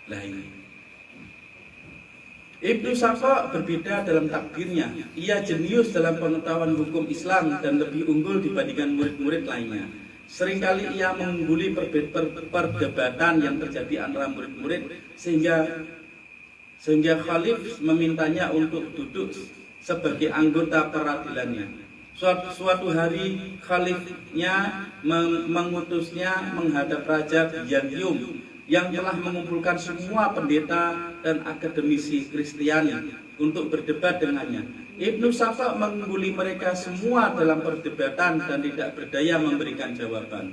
Lah ini Ibnu Syafa' berbeda dalam takdirnya. Ia jenius dalam pengetahuan hukum Islam dan lebih unggul dibandingkan murid-murid lainnya. Seringkali ia mengungguli perdebatan yang terjadi antara murid-murid sehingga Khalif memintanya untuk duduk sebagai anggota peradilannya. Suatu hari Khalifnya mengutusnya menghadap Raja Biantium yang telah mengumpulkan semua pendeta dan akademisi Kristiani untuk berdebat dengannya. Ibnu Syafa' mengungguli mereka semua dalam perdebatan dan tidak berdaya memberikan jawaban.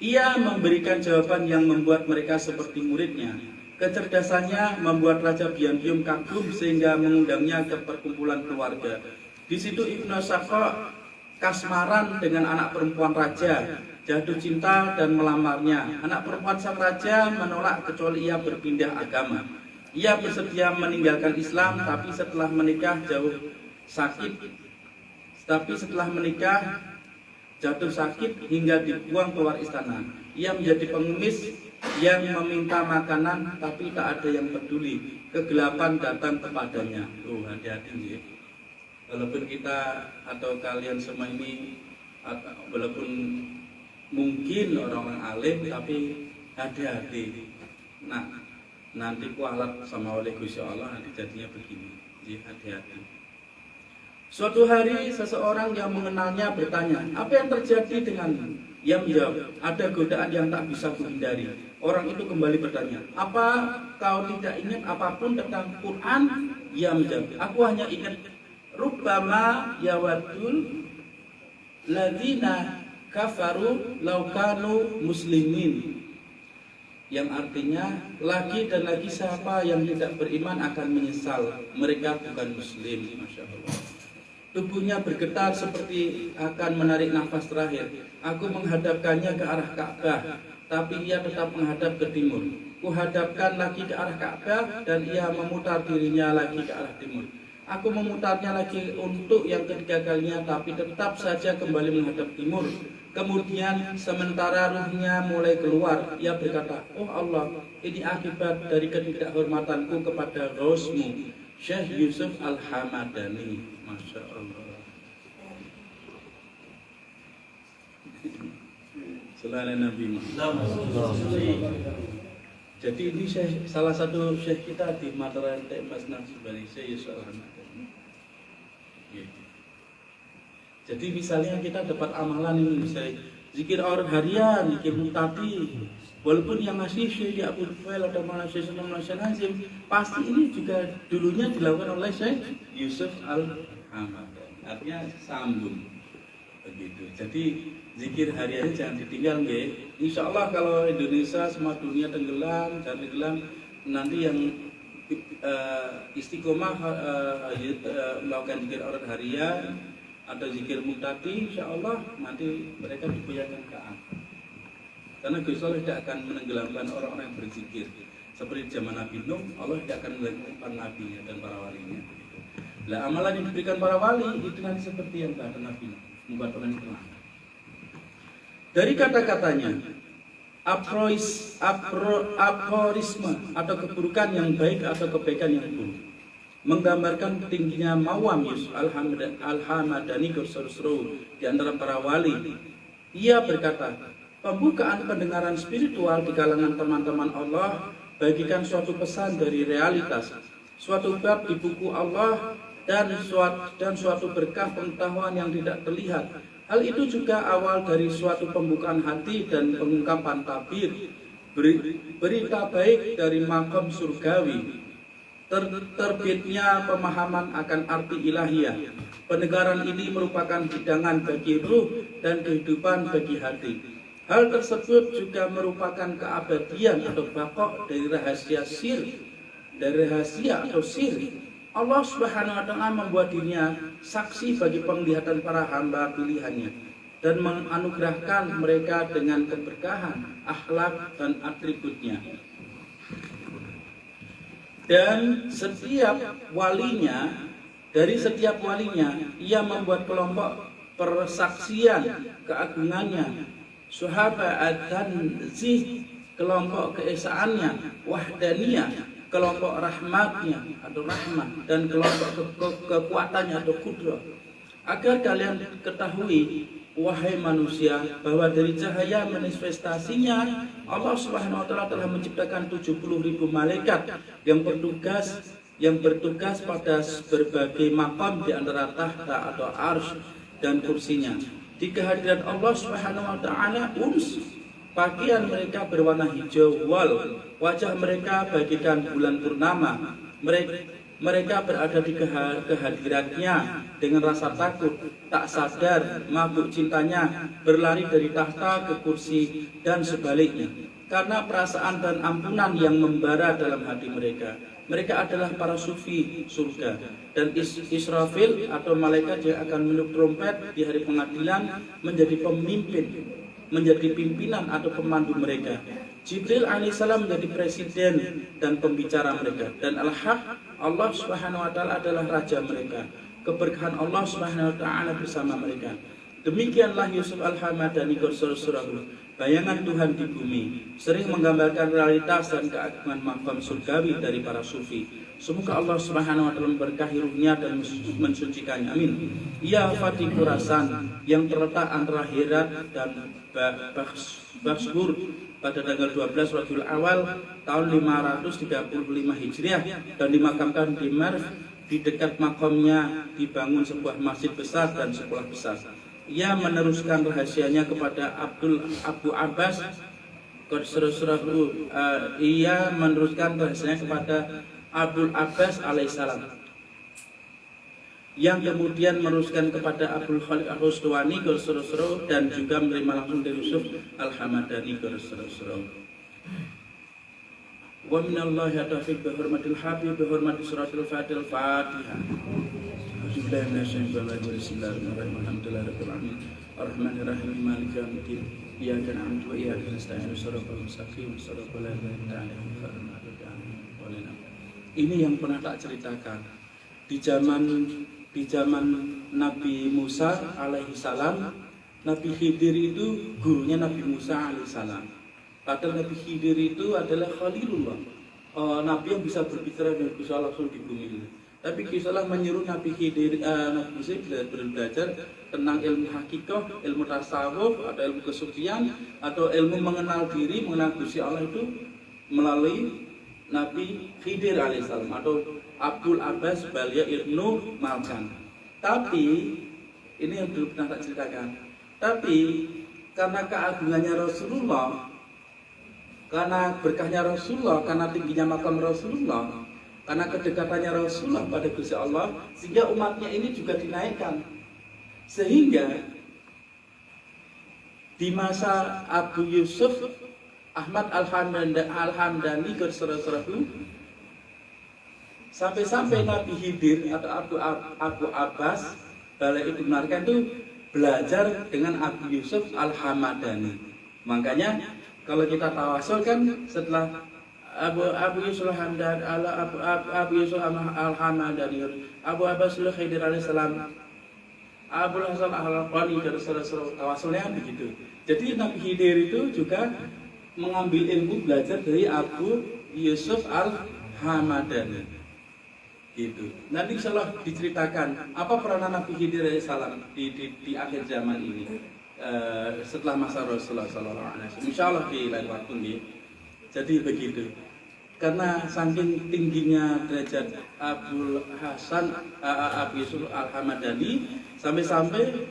Ia memberikan jawaban yang membuat mereka seperti muridnya. Kecerdasannya membuat Raja Biantium kagum sehingga mengundangnya ke perkumpulan keluarga. Di situ Ibnu Syafa' kasmaran dengan anak perempuan raja, jatuh cinta dan melamarnya. Anak perempuan sang raja menolak kecuali ia berpindah agama. Ia bersedia meninggalkan Islam, tapi setelah menikah jatuh sakit hingga dibuang keluar istana. Ia menjadi pengemis yang meminta makanan, tapi tak ada yang peduli. Kegelapan datang kepadanya. Hati-hati ya. Walaupun kita atau kalian semua ini, walaupun mungkin orang-orang alim, tapi hati-hati. Nah, nanti kualat sama oleh Gusti Allah nanti jadinya begini. Jadi hati-hati. Suatu hari seseorang yang mengenalnya bertanya, apa yang terjadi denganmu? Ia menjawab, ada godaan yang tak bisa kuhindari. Orang itu kembali bertanya, apa kau tidak ingat apapun tentang Quran? Ia menjawab, aku hanya ingat rubbama yawadul ladzina kafaru laukanu muslimin, yang artinya lagi dan lagi siapa yang tidak beriman akan menyesal mereka bukan muslim. Masya Allah. Tubuhnya bergetar seperti akan menarik nafas terakhir. Aku menghadapkannya ke arah Ka'bah, tapi ia tetap menghadap ke timur. Kuhadapkan lagi ke arah Ka'bah dan ia memutar dirinya lagi ke arah timur. Aku memutarnya lagi untuk yang ketiga kalinya, tapi tetap saja kembali menghadap timur. Kemudian sementara ruhnya mulai keluar, ia berkata, oh Allah, ini akibat dari ketidakhormatanku kepada Ghausmu, Syekh Yusuf Al-Hamadani. Masya Allah. Selain Nabi Muhammad. Jadi ini salah satu syekh kita di Mataram Mas Nasibani, Syekh Yusuf Al-Hamadani. Jadi misalnya kita dapat amalan ini, misalnya zikir awal harian, zikir mutati, walaupun yang ngasih Syekh Abu Fuel atau Maulana Syekh Sulaiman Nazim, pasti ini juga dulunya dilakukan oleh Syekh Yusuf Al-Hamadani. Artinya sambung begitu. Jadi zikir harian jangan ditinggal, nggih. Insya Allah kalau Indonesia semua dunia tenggelam, jangan tenggelam, nanti yang istiqomah melakukan zikir awal harian atau zikir mutati, insya Allah nanti mereka digoyahkan ke atas. Karena Gusti Allah tidak akan menenggelamkan orang-orang yang berzikir. Seperti zaman Nabi Nuh, Allah tidak akan menenggelamkan nabinya dan para walinya. Lah amalan yang diberikan para wali itu nanti seperti yang kata Nabi Nuh, membuat orang tenang. Dari kata-katanya, aforisme atau keburukan yang baik atau kebaikan yang buruk, menggambarkan tingginya mawam Yusuf Al-Hamadani Gusarusru di antara para wali. Ia berkata, pembukaan pendengaran spiritual di kalangan teman-teman Allah bagikan suatu pesan dari realitas, suatu bab di buku Allah dan suatu berkah pengetahuan yang tidak terlihat. Hal itu juga awal dari suatu pembukaan hati dan pengungkapan tabir, berita baik dari makom surgawi, terbitnya pemahaman akan arti ilahiyah. Pendengaran ini merupakan hidangan bagi ruh dan kehidupan bagi hati. Hal tersebut juga merupakan keabadian atau bakok dari rahasia atau sir. Allah Subhanahu wa Ta'ala membuat dirinya saksi bagi penglihatan para hamba pilihannya dan menganugerahkan mereka dengan keberkahan, akhlak dan atributnya. Dan setiap walinya, ia membuat kelompok persaksian keagungannya, Suhaba at-Tanzih kelompok keesaannya, wahdaniyah, kelompok rahmatnya atau rahmah, dan kelompok kekuatannya atau kudrah. Agar kalian ketahui, wahai manusia, bahwa dari cahaya manifestasinya Allah Subhanahu wa taala telah menciptakan 70.000 malaikat yang bertugas pada berbagai makam di antara tahta atau arsy dan kursinya. Di kehadiran Allah Subhanahu wa taala pakaian mereka berwarna hijau wal, wajah mereka bagaikan bulan purnama. Mereka berada di kehadirannya dengan rasa takut, tak sadar, mabuk cintanya, berlari dari tahta ke kursi dan sebaliknya. Karena perasaan dan ampunan yang membara dalam hati mereka. Mereka adalah para sufi surga. Dan Israfil atau malaikat yang akan meniup trompet di hari pengadilan menjadi pimpinan atau pemandu mereka. Jibril alaihissalam menjadi presiden dan pembicara mereka. Dan Al-Haq, Allah Subhanahu wa taala adalah raja mereka. Keberkahan Allah Subhanahu wa taala bersama mereka. Demikianlah Yusuf Al-Hamadani Qur'an. Bayangan Tuhan di bumi sering menggambarkan realitas dan keagungan makam surgawi dari para sufi. Semoga Allah Subhanahu wa taala memberkahi ruhnya dan mensucikannya. Amin. Ya Fatih Khurasan yang terletak antara Herat dan Bakhshur pada tanggal 12 Rabiul Awal tahun 535 Hijriah dan dimakamkan di Marv. Di dekat makamnya dibangun sebuah masjid besar dan sekolah besar. Ia meneruskan rahasianya kepada Abu Abbas ia meneruskan rahasianya kepada Abdul Abbas alaihissalam, yang kemudian meneruskan kepada Abdul Khalid Al-Hustawani dan juga menerima langsung dari Yusuf Al-Hamadani. Wa minallahi taufiq bi hurmatil habib bi hurmati suratul Fatihah. Bismillahirrahmanirrahim. Alhamdulillahirabbil alamin. Arrahmanirrahim. Maliki yaumiddin. Iyyaka na'budu wa iyyaka nasta'in. Shiratal mustaqim. Shiratal ladzina an'amta 'alaihim. Ini yang pernah tak ceritakan. Di zaman Nabi Musa alaihissalam, Nabi Khidir itu gurunya Nabi Musa alaihissalam. Padahal Nabi Khidir itu adalah Khalilullah, Nabi yang bisa berbicara dengan Gusti Allah langsung di bumi ini. Tapi Gusti Allah menyuruh Nabi Khidir, Nabi Musa belajar tentang ilmu hakikah, ilmu tasawuf, atau ilmu kesucian, atau ilmu mengenal diri, mengenal Gusti Allah itu melalui Nabi Khidir alaihissalam atau Abdul Abbas Balia Ibnu Malkan. Tapi ini yang belum pernah tak ceritakan. Tapi karena keagungannya Rasulullah, karena berkahnya Rasulullah, karena tingginya makam Rasulullah, karena kedekatannya Rasulullah pada Gusti Allah, sehingga umatnya ini juga dinaikkan. Sehingga di masa Abu Yusuf Ahmad Al-Hamdani Qur'an, sampai-sampai Nabi Khidir atau Abu Abbas Balai Ibnu Malkan itu belajar dengan Abu Yusuf Al-Hamadani. Makanya kalau kita tawasul kan setelah Abu Yusuf Al-Hamadani, Abu Yusuf Al-Hamadani, Abu Abbas Al-Khidir alaihissalam, Abu Hasan Al-Qani, dan tawasulnya begitu. Jadi Nabi Khidir itu juga mengambil ilmu belajar dari Abu Yusuf Al-Hamadani. Gitu. Nanti insyaallah diceritakan apa peranan Nabi Khidir alaihissalam di akhir zaman ini. Setelah masa Rasulullah SAW, insyaallah di lain waktu nih. Jadi begitu. Karena saking tingginya derajat Abu Yusuf Al-Hamadani, sampai-sampai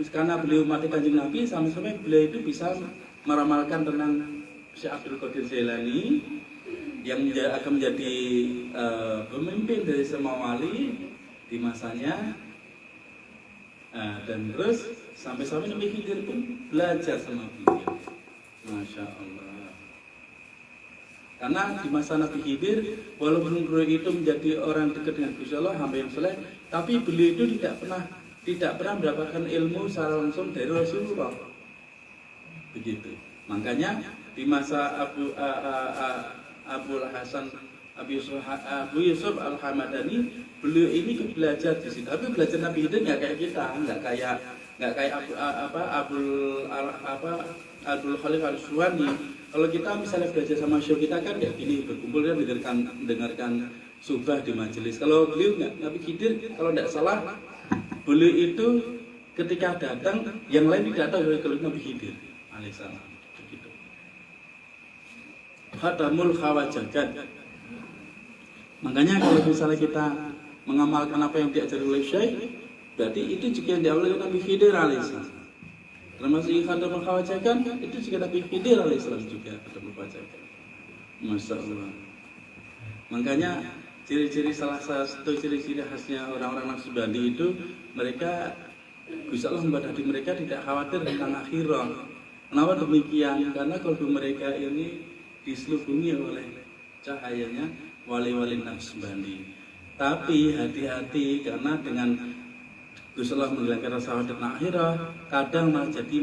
karena beliau mati kanjeng Nabi, sampai-sampai beliau itu bisa meramalkan tentang Syekh Abdul Qadir Jailani yang akan menjadi pemimpin dari semua wali di masanya. Dan terus sampai-sampai Nabi Khidir pun belajar sama beliau. Masya Allah. Karena di masa Nabi Khidir, walaupun beliau itu menjadi orang dekat dengan Gusti Allah, hamba yang soleh, tapi beliau itu tidak pernah mendapatkan ilmu secara langsung dari Rasulullah. Begitu. Makanya di masa Abu Yusuf Al-Hamadani, beliau ini belajar di sini. Tapi belajar Nabi itu nggak kayak kita, nggak kayak Abdul Khalid Al-Suwani Kalau kita misalnya belajar sama syekh kita kan ya gini, berkumpul kan dengarkan subah di majelis. Kalau beliau nggak, Nabi Khidir kalau tidak salah, beliau itu ketika datang yang lain tidak tahu kalau Nabi Khidir alaihissalam. Begitu. Khatamul khawajagat. Makanya kalau misalnya kita mengamalkan apa yang diajari oleh syekh, berarti itu juga yang diambil oleh Nabi Khidir alaihissalam. Termasuk khatamul khawajagat itu juga Nabi Khidir alaihissalam juga khatamul khawajagat. Masya Allah. Makanya ciri-ciri salah satu ciri-ciri khasnya orang-orang Naqsbandi itu mereka Gusti Allah membuat hati mereka tidak khawatir tentang akhirat. Kenapa demikian? Karena kalbu mereka ini diselubungi oleh cahayanya wali-wali Naqsbandi. Tapi hati-hati karena dengan Gusti Allah menghilangkan rasa khawatir tentang akhirat, kadang malah jadi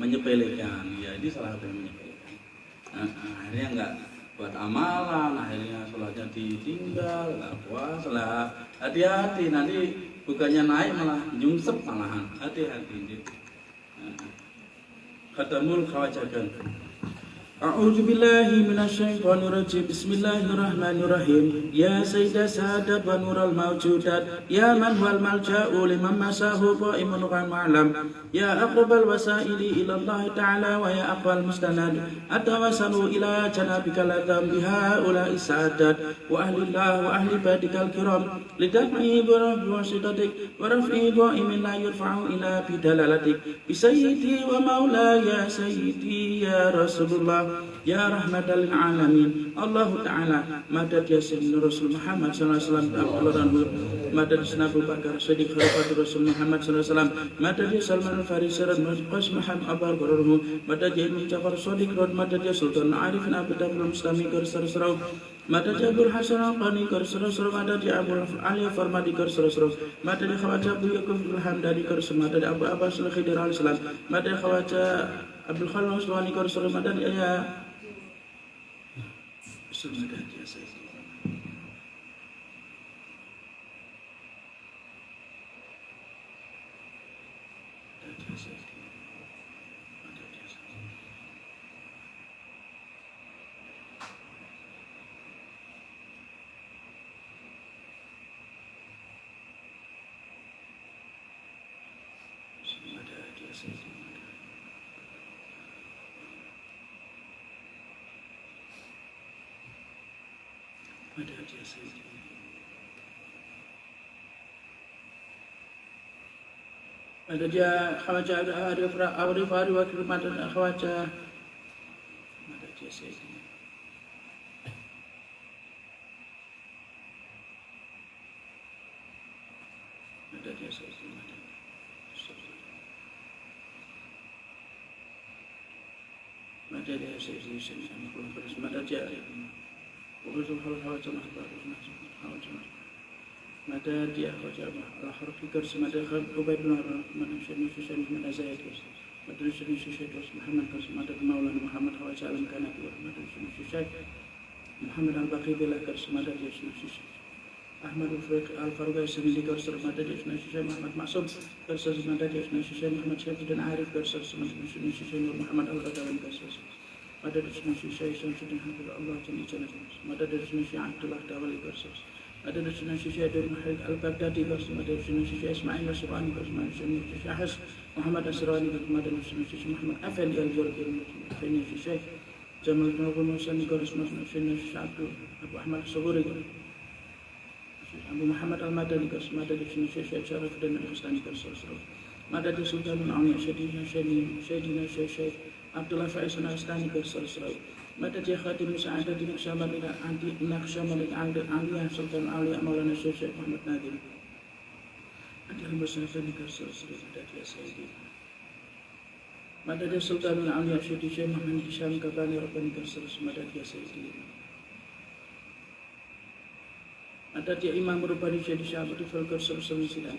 menyepelekan. Ya, ini salah satu yang menyepelekan. Akhirnya enggak buat amalan, akhirnya sholatnya ditinggal, enggak puasa lah. Hati-hati, nanti bukannya naik malah nyungsep malahan. Hati-hati. Khatamul khawajagan. A'udzu billahi minasyaitonir rajim. Bismillahirrahmanirrahim. Ya sayyida sadat wa nural mawjudat, ya man wal malja'u liman masahu qa'imun ma'lam, ya aqrabal wasaili ila Allah ta'ala wa ya aqwal mustanad, atawassalu ila janabika latam biha ula isadat wa ahlillah wa ahli badikal kiram lidaf'i wasitatik wa raf'i qa'imin la yurfa'u ila bidalalatik bi sayyidi wa maulaya sayyidi ya Rasulullah ya rahmatan lil alamin. Allah Ta'ala madad ya sayyidina Rasul Muhammad sallallahu alaihi wasallam, madad Abu Bakar Siddiq khalifah Rasul Muhammad sallallahu alaihi wasallam, madad ya Salman al-Farisi radhiyallahu anhu, Muhammad Abar Qurruhu, madad ya Ibnu Jafar Shadiq madad ya Sultan Arif Abu Dawud Mustami Karsarasrau, madad ya Abdul Hasan al-Qani Karsarasrau, madad ya Abu Ali Farmadi Karsarasrau, madad ya Khawaja Abu Yaqub al-Hamdani Karsarasrau, madad Abu Abbas al-Khidir al-Islam, madad Khawaja Abdul Khalil Usmani Karsarasrau, madad ya Madad ya Sayyidina ada dia khawaja Arif wakil madad khawaja madad ya Sayyidina madad ya Sayyidina madad ya Sayyidina madad ya Urusul khawaja madad ya khawaja al-harf kars madad Ubaidullah Rahman Syekh Muhammad Zaid madad Syekh Muhammad kars madad Maulana Muhammad khawaja alam kanat madad Syekh Muhammad al-Baqi bila kars madad ya Syekh Ahmad al-Faruqi Sabili kars madad ya Syekh Muhammad Ma'sum kars madad ya Syekh Muhammad Syekhuddin Arif kars madad Syekh Nur Muhammad al-Badawi kars madad Syekh Syamsuddin Hafiz Allah jalla jalaluhu, madad Syekh Abdullah Dawali kars madad Syekh Abdul Muhid al-Baghdadi kars madad Syekh Ismail al-Surani kars madad Syekh Ahas Muhammad Asrani kars madad Syekh Muhammad Afandi al-Jurqi Syekh Jamal bin Muhammad kars madad Syekh Abdul Abu Ahmad Saburi Abu Muhammad al-Madani kars madad Syekh Syarafuddin al-Hustani kars madad Sultanul Auliya Syedina Syekh Abdullah Faiz al-Astani Karsarasrau, madad ya Khatim Sa'adat Naqshamal Aliyah Sultan Auliya Maulana Syekh Muhammad Nadim Adil Musafani Karsarasrau, madad ya Sayyidina madad ya Sultanul Auliya Syekh Muhammad Hisham Kabani Rabbani Karsarasrau, madad ya Sayyidina madad ya Imam Rabbani Syekh Syekh Abdul Karsarasrau Sidan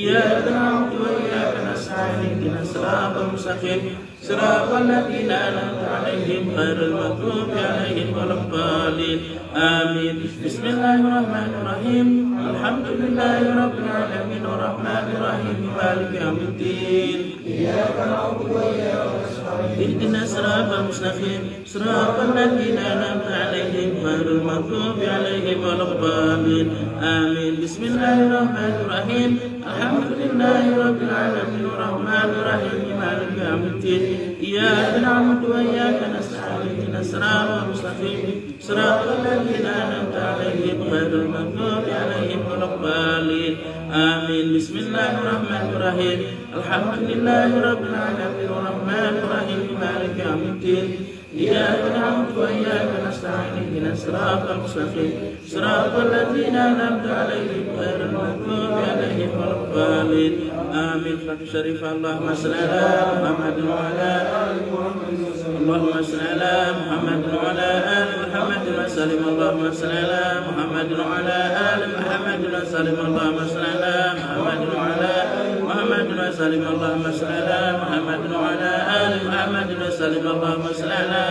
إياك نعبد وإياك نستعين اهدنا الصراط المستقيم صراط الذين أنعمت عليهم غير المغضوب عليهم ولا الضالين آمين. بسم الله الرحمن الرحيم الحمد لله رب العالمين الرحمن الرحيم مالك يوم الدين إياك نعبد وإياك نستعين اهدنا الصراط المستقيم صراط الذين أنعمت عليهم غير المغضوب عليهم ولا الضالين آمين. بسم الله الرحمن الرحيم الحمد لله رب العالمين الرحمن الرحيم مالك يوم الدين إياك نعبد وإياك نستعين اهدنا الصراط المستقيم صراط الذين أنعمت عليهم غير المغضوب عليهم ولا الضالين آمين. بسم الله الرحمن الرحيم الحمد لله رب العالمين الرحمن الرحيم مالك يوم الدين إياك نعبد وإياك نستعين اهدنا الصراط المستقيم صراط الذين أنعمت عليهم غير المغضوب عليهم ولا الضالين آمين. شريف اللهم صل على محمد وعلى آل محمد اللهم صل على محمد وعلى آل محمد وسلم اللهم صل على محمد وعلى آل محمد وسلم اللهم صل على محمد وعلى محمد وسلم اللهم صل على محمد وعلى آل محمد وسلم اللهم صل على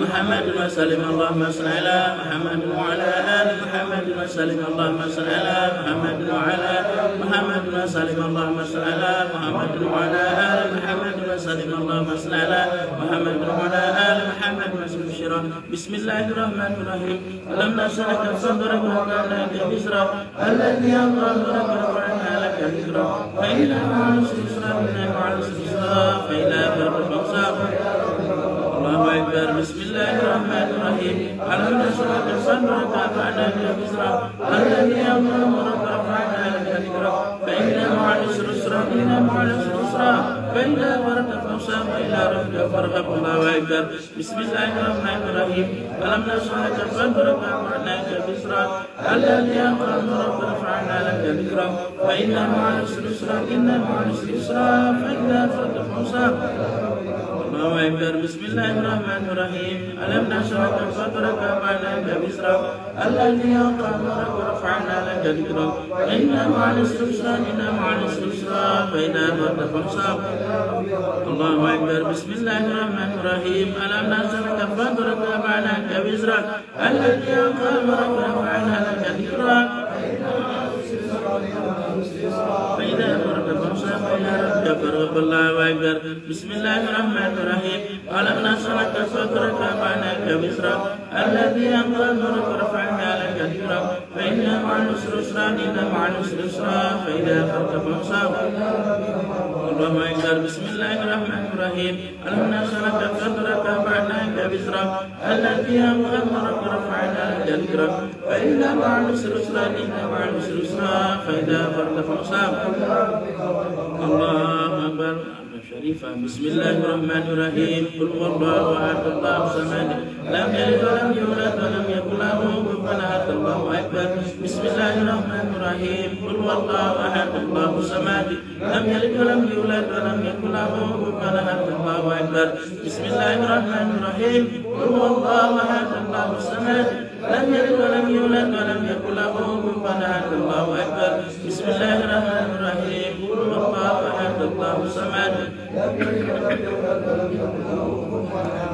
محمد وسلم اللهم صل على محمد وعلى آل محمد وسلم اللهم صل على محمد وعلى محمد وسلم اللهم صل على محمد وعلى آل محمد وسلم اللهم صل على محمد وعلى آل محمد وسلم. بسم الله الرحمن الرحيم ألم نشرح لك صدرك ووضعنا عنك وزرك الذي أنقض ظهرك ورفعنا لك ذكرك فإن مع العسر يسرا إن مع العسر يسرا فإذا فرغت فانصب. الله أكبر. بسم الله الرحمن الرحيم ألم نشرح لك صدرك ووضعنا عنك وزرك الذي أنقض ظهرك ورفعنا لك ذكرك فإن مع العسر يسرا إن مع العسر يسرا فإذا فرغت فانصب إلى ربك فارغب. الله أكبر. بسم الله الرحمن الرحيم ألم نشرح لك صدرك ووضعنا عنك وزرك الذي أنقض ظهرك ورفعنا لك ذكرك فإن مع العسر يسرا إن مع العسر يسرا فإذا فرغت فانصب. الله أكبر. بسم الله الرحمن الرحيم ألم نشرح لك صدرك ووضعنا عنك وزرك الذي أنقض ظهرك ورفعنا لك ذكرك فإن مع العسر يسرا إن مع العسر يسرا فإذا فرغت فانصب. الله أكبر. بسم الله الرحمن الرحيم ألم نشرح لك صدرك ووضعنا عنك وزرك الذي أنقض ظهرك ورفعنا لك ذكرك فإذا فرغت فانصب إلى ربك فارغب. الله أكبر. بسم الله الرحمن الرحيم ألم نشرح لك صدرك ووضعنا عنك وزرك الذي أنقض ظهرك ورفعنا لك ذكرك فإن مع العسر يسرا إن مع العسر يسرا فإذا فرغت فانصب. الله أكبر. بسم الله الرحمن الرحيم ألم نشرح لك صدرك ووضعنا عنك وزرك الذي أنقض ظهرك ورفعنا لك ذكرك فإن مع العسر يسرا إن مع العسر يسرا فإذا فرغت فانصب. الله أكبر. شريفة. بسم الله الرحمن الرحيم قل هو الله أحد الله الصمد لم يلد ولم يولد ولم يكن له كفوا أحد. الله أكبر. بسم الله الرحمن الرحيم قل هو الله أحد الله الصمد لم يلد ولم يولد ولم يكن له كفوا أحد. الله أكبر. بسم الله الرحمن الرحيم قل هو الله أحد الله الصمد لم يلد ولم يولد ولم يكن له كفوا أحد. الله أكبر. بسم الله الرحمن الرحيم قل هو الله أحد الله الصمد.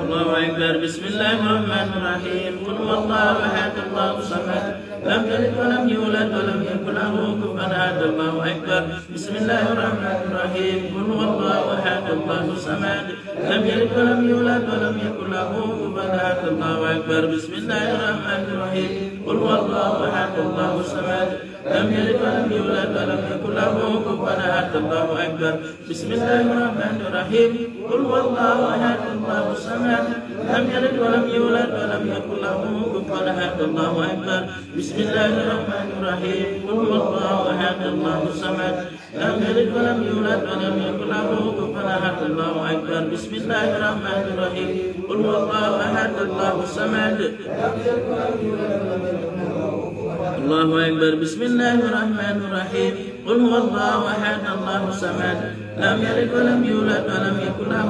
الله أكبر. بسم الله الرحمن الرحيم قل هو الله أحد الله الصمد لم يلد ولم يولد ولم يكن له كفوا أحد. الله أكبر. بسم الله الرحمن الرحيم قل هو الله أحد الله الصمد لم يلد ولم يولد ولم يكن له كفوا أحد. الله أكبر. بسم الله الرحمن الرحيم قل هو الله أحد الله الصمد لم يلد ولم يولد ولم يكن له كفوا أحد. الله أكبر. بسم الله الرحمن الرحيم قل هو الله أحد الله الصمد لم يلد ولم يولد ولم يكن له كفوا أحد. الله أكبر. بسم الله الرحمن الرحيم قل هو الله أحد الله الصمد لم يلد ولم يولد ولم يكن له كفوا أحد. الله أكبر. بسم الله الرحمن الرحيم قل هو الله أحد الله الصمد. الله أكبر. بسم الله الرحمن الرحيم قل هو الله أحد الله الصمد لم يلد ولم يولد ولم يكن له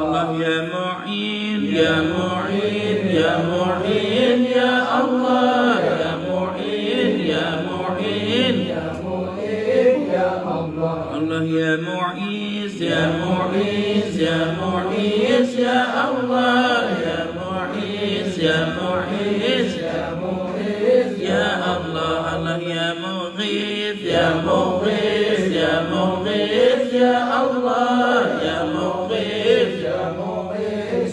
Mu'in Allah ya Mu'iz ya Mu'iz ya Mu'iz ya Allah ya Mu'iz ya Mu'iz ya Allah Allah ya Mughith ya Mughith ya Mughith ya Allah ya Mughith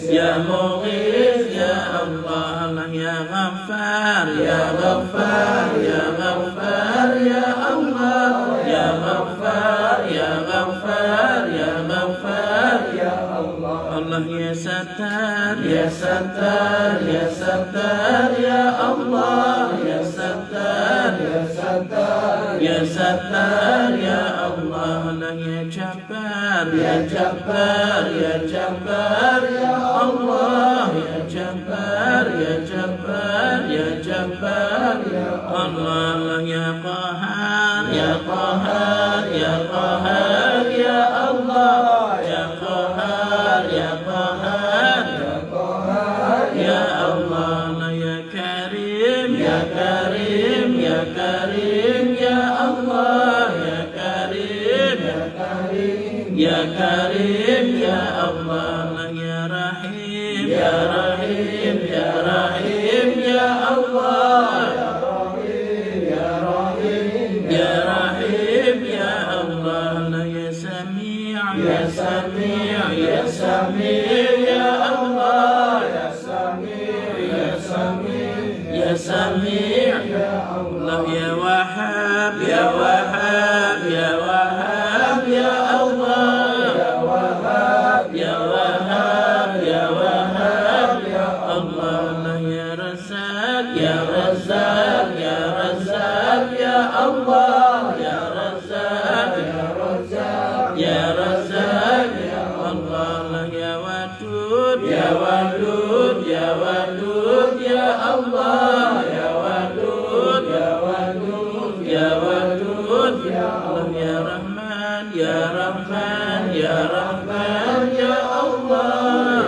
ya Mughith ya Allah Allah ya Ghaffar ya Ghaffar ya Ghaffar ya Allah ya Ghaffar ya Ghaffar ya Ghaffar ya Allah Allah ya Sattar ya Sattar ya Sattar ya Allah ya Sattar ya Sattar ya Sattar ya Allah Allah ya Jabbar ya Jabbar ya Jabbar ya Allah ya Jabbar ya Jabbar ya Jabbar ya Allah Allah ya Qahar ya Qahar ya Qahar ya Allah ya Qahar ya Qahar ya Qahar ya Allah Allah ya Karim ya Karim ya Karim ya Allah ya Karim ya Karim ya Karim ya Allah Allah ya Rahim ya Rahim ya Rahim ya Allah ya Rahim ya Rahim ya Rahim ya Allah Allah ya Sami' ya Sami' ya Sami' ya Allah ya Sami' ya Sami' ya Sami' ya Allah ya Wahhab ya Wahhab ya Wahhab ya Allah ya Wahhab ya Wahhab ya Wahhab ya Allah Allah ya Razzaq ya Razzaq ya Razzaq ya Allah ya Razzaq ya Razzaq ya Razzaq ya Allah Allah ya Wadud ya Wadud ya Wadud ya Allah ya Wadud ya Wadud ya Wadud ya Allah ya Rahman ya Rahman ya Rahman ya Allah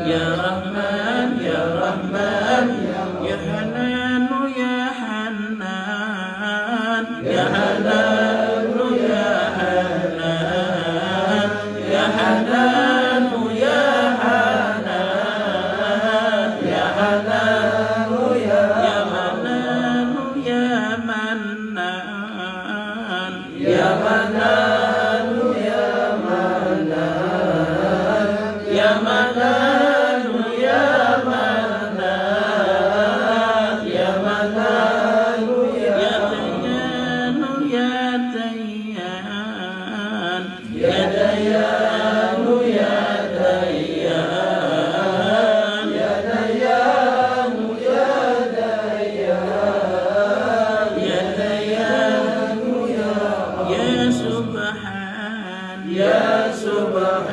ya Rahman ya Rahman ya Hanan ya Hanan ya Hanan ya Hanan ya Hanan ya Hanan ya Hanan ya Manan ya Manan ya Manan ya Manan ya Manan ya Manan ya Manan ya Dayyan ya Dayyan ya Dayyan ya Dayyan ya Dayyan ya Dayyan ya Dayyan ya Subhan ya Subhan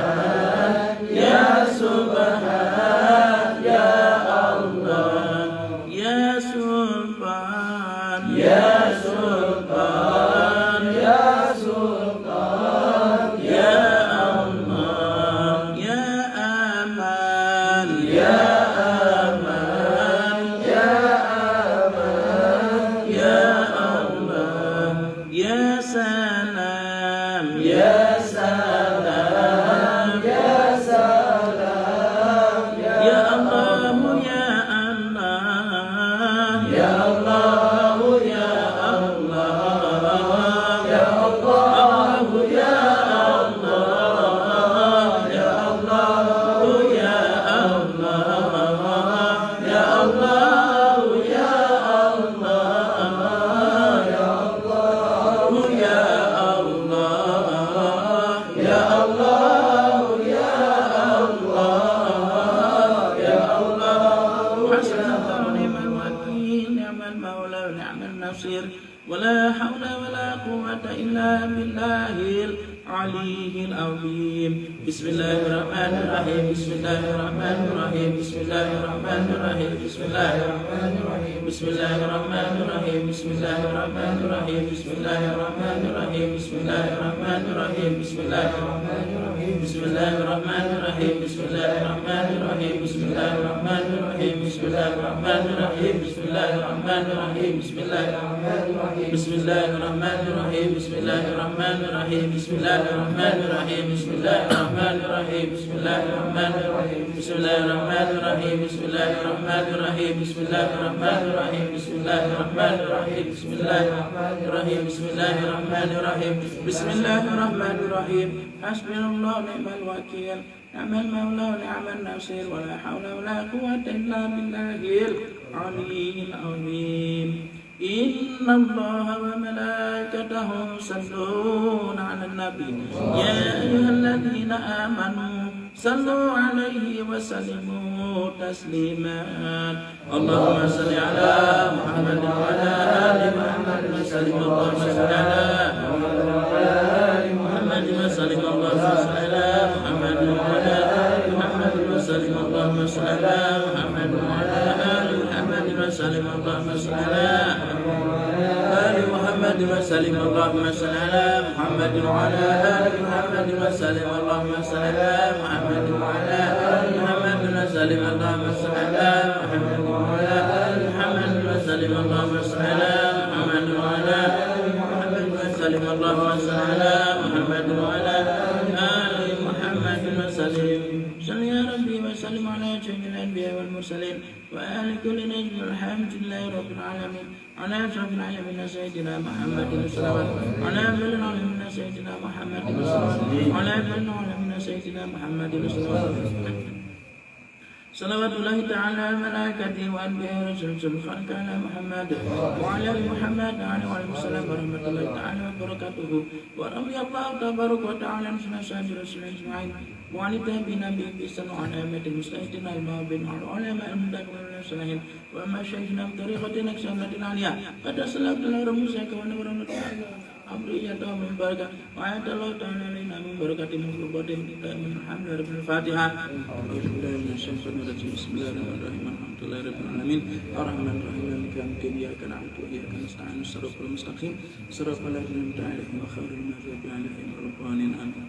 ya Subhan ya Allah ya Sultan ya Sultan ya Sultan ya Allah ya Aman ya Aman ya Aman ya Allah ya Salam ya Salam ya Salam ya Allah ya Allah ya Allah ya Allah ya Allah ya Allah ya Allah ya Allah ya Allah ya Allah ya Allah ya Allah ya Allah ya Allah ya Allah حسبنا ونعم الوكيل نعم المولى ونعم النصير ولا حول ولا قوة إلا بالله العلي العظيم بسم الله الرحمن الرحيم بسم الله الرحمن الرحيم بسم الله الرحمن الرحيم بسم الله الرحمن الرحيم بسم الله الرحمن الرحيم بسم الله الرحمن الرحيم بسم الله الرحمن الرحيم بسم الله الرحمن الرحيم بسم الله الرحمن الرحيم بسم الله الرحمن الرحيم بسم الله الرحمن الرحيم بسم الله الرحمن الرحيم الرحيم بسم الله الرحمن الرحيم بسم الله الرحمن الرحيم بسم الله بسم الله الرحمن الرحيم بسم الله الرحمن الرحيم بسم الله الرحمن الرحيم بسم الله الرحمن الرحيم بسم الله الرحمن الرحيم بسم الله الرحمن الرحيم بسم الله الرحمن الرحيم بسم الله الرحمن الرحيم بسم الله الرحمن الرحيم بسم الله الرحمن الرحيم بسم الله الرحمن الرحيم بسم الله الرحمن الرحيم حسبنا الله ونعم الوكيل نعم المولى ونعم النصير ولا حول ولا قوة إلا بالله العلي العظيم إن الله وملائكته يصلون على النبي يا أيها الذين آمنوا صلوا عليه وسلموا تسليما اللهم صل على محمد وعلى آل محمد وسلم اللهم صل على محمد وسلم اللهم صل على محمد وعلى آل محمد وسلم اللهم صل على محمد وعلى آل محمد وسلم اللهم صل على آل محمد وسلم اللهم صل على محمد وعلى آل محمد وسلم اللهم صل على محمد وعلى آل محمد وسلم اللهم صل على محمد وعلى آل محمد وسلم اللهم صل على محمد وعلى آل محمد وسلم اللهم صل على محمد وعلى آل محمد وسلم صل يا ربي وسلم على جميع الأنبياء والمرسلين وآل كل نجم الحمد لله رب العالمين على أشرف العالمين سيدنا محمد صلى الله عليه وسلم على أفضل العالمين سيدنا محمد صلى الله عليه وسلم على أفضل العالمين سيدنا محمد صلى الله عليه وسلم صلوات الله تعالى على ملائكته وأنبياء ورسله الخلق على محمد وعلى آل محمد وعلى السلام ورحمة الله تعالى وبركاته ورضي الله تبارك وتعالى عن أصحاب رسول الله أجمعين وعن التابعين بإحسان وعلى أئمة المجتهدين المعروفين وعلى العلماء المتقين والصالحين وأما شيخنا بطريقة نكسانة العليا قد أسلمت له رموزك ونور أمريته من بركة وعاد الله تعالى علينا من بركة مخلوقات من الحمد لله الفاتحة أعوذ بالله من الشيطان الرجيم بسم الله الرحمن الرحيم الحمد لله رب العالمين الرحمن الرحيم مالك يوم الدين إياك نعبد وإياك نستعين الصراط المستقيم صراط الذين أنعمت عليهم غير المغضوب عليهم ولا الضالين آمين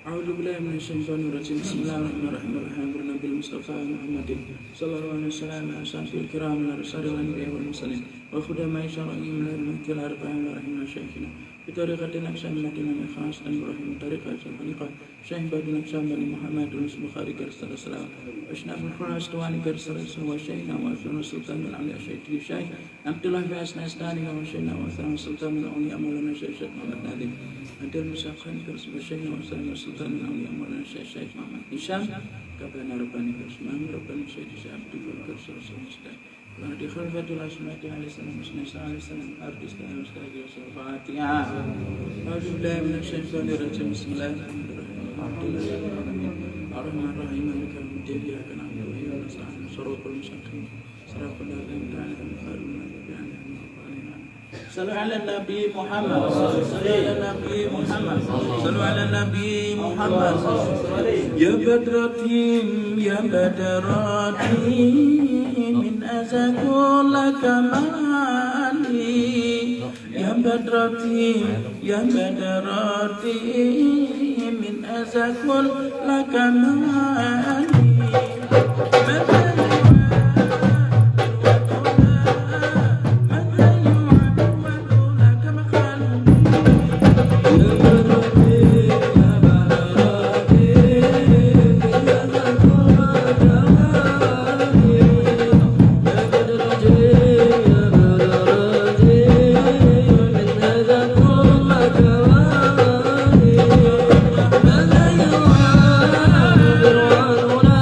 أعوذ بالله من الشيطان الرجيم بسم الله الرحمن الرحيم الحمد لله بالمصطفى محمد صلى الله عليه وسلم على أصحابه الكرام من الرسل والأنبياء والمرسلين وخدماء شرعهم من الملك الأربعين ورحمنا شيخنا بطريقة نقشبندية من خاصة ورحمة طريقة الخليقة شيخ بعد نقشبندي محمد بن البخاري كرسل السلام وشنا بن خلاص تواني كرسل السلام وشيخنا وأثنى السلطان من علي الشيخ عبد الله في أسنى استاني وشيخنا وأثنى السلطان من علي أمولنا الشيخ محمد نادم أنت المساخين كرسل وشيخنا وأثنى السلطان من علي أمولنا الشيخ محمد هشام كبنا ربنا كرسل ربنا الشيخ عبد الله كرسل السلام وهذه خلفة الأسماء عليه السلام وسنة عليه السلام أرض السلام واستغفر الفاتحة أعوذ بالله من الشيطان الرجيم بسم الله الرحمن الرحيم الحمد لله رب العالمين الرحمن الرحيم مالك يوم الدين إياك نعبد وإياك نستعين صراط المستقيم صراط الذين أنعمت عليهم غير المغضوب عليهم ولا الضالين صلوا على النبي محمد صلوا على النبي محمد صلوا على النبي محمد يا بدرتي يا بدرتي من أذى كل كمالي يا بدرتي يا بدرتي من أذى كل كمالي ربنا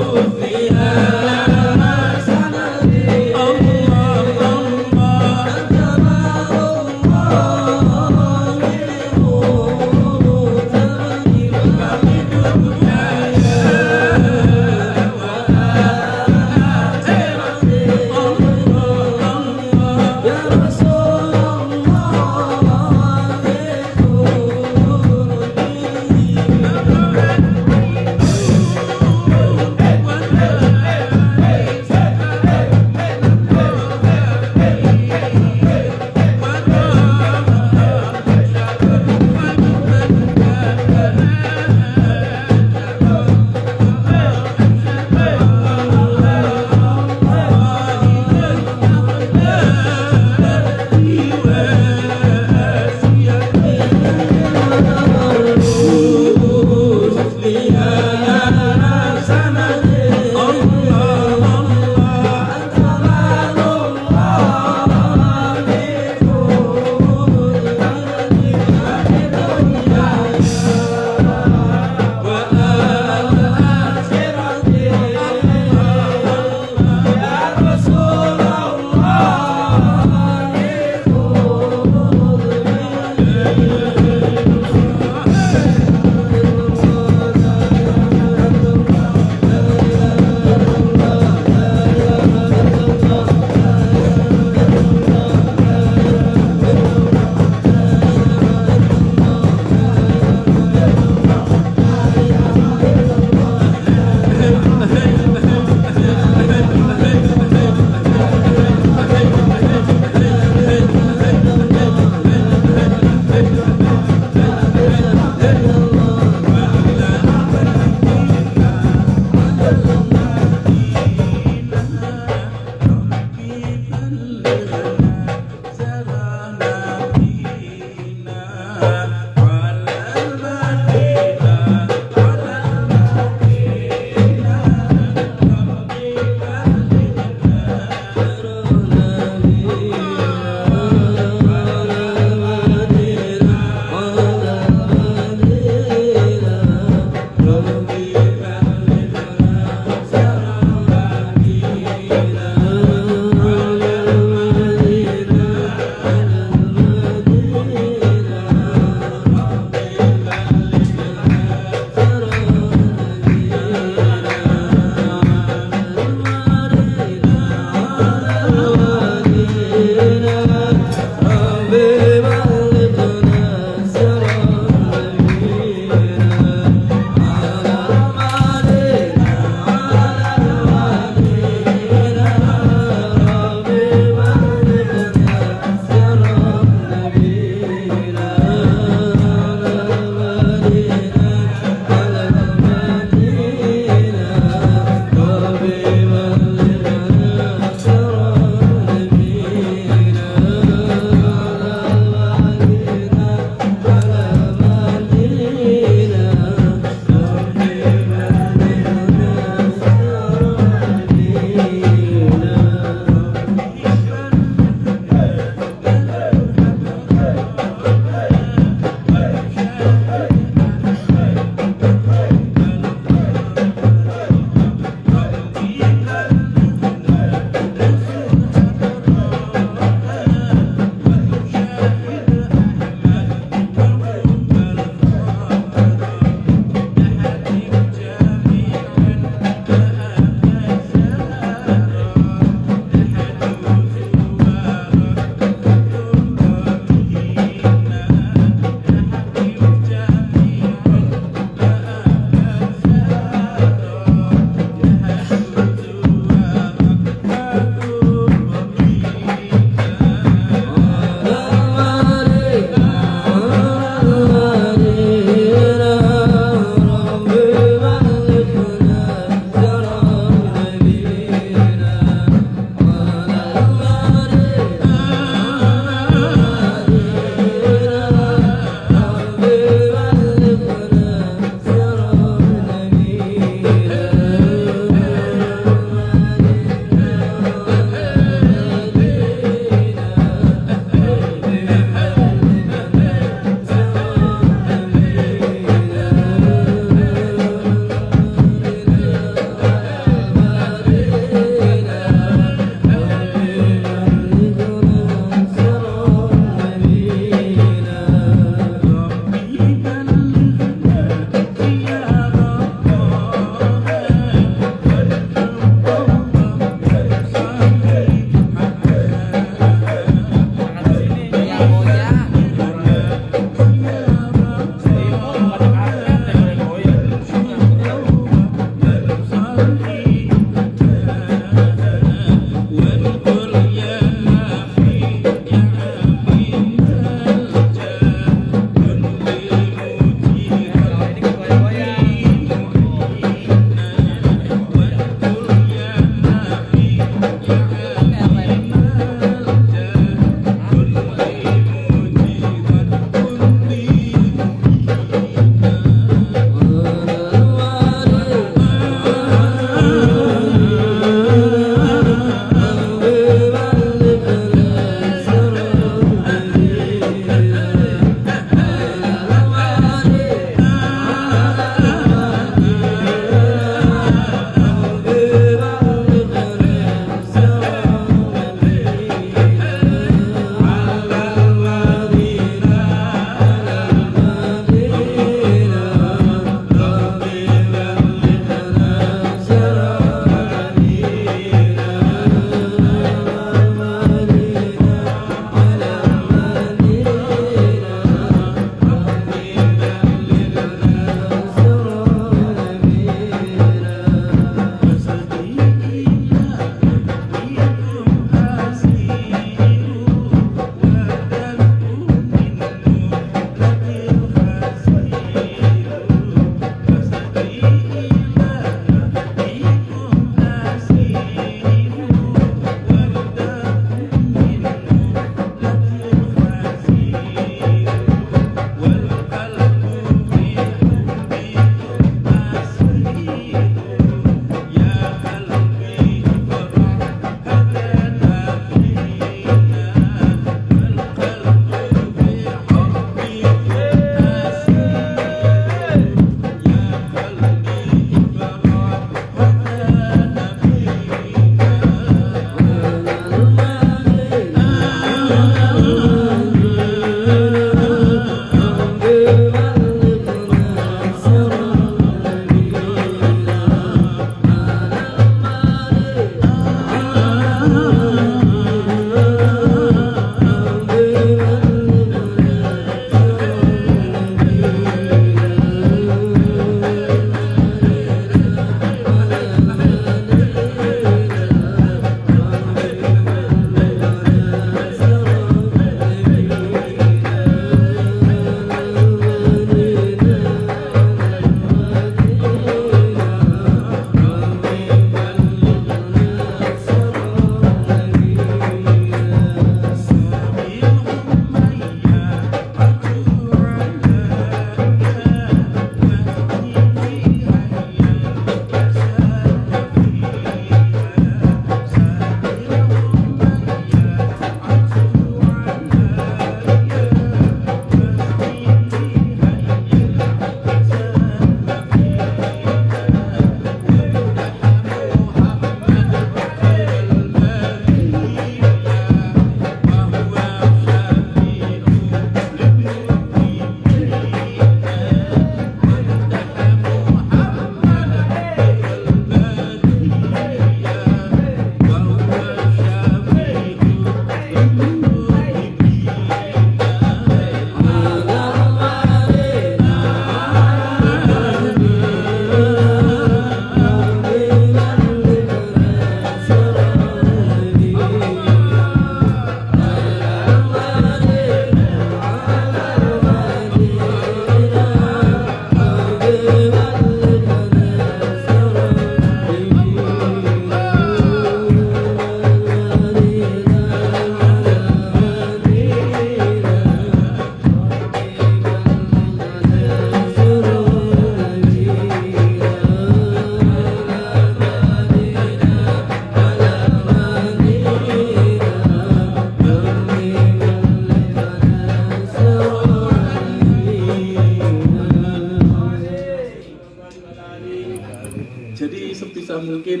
sebisa mungkin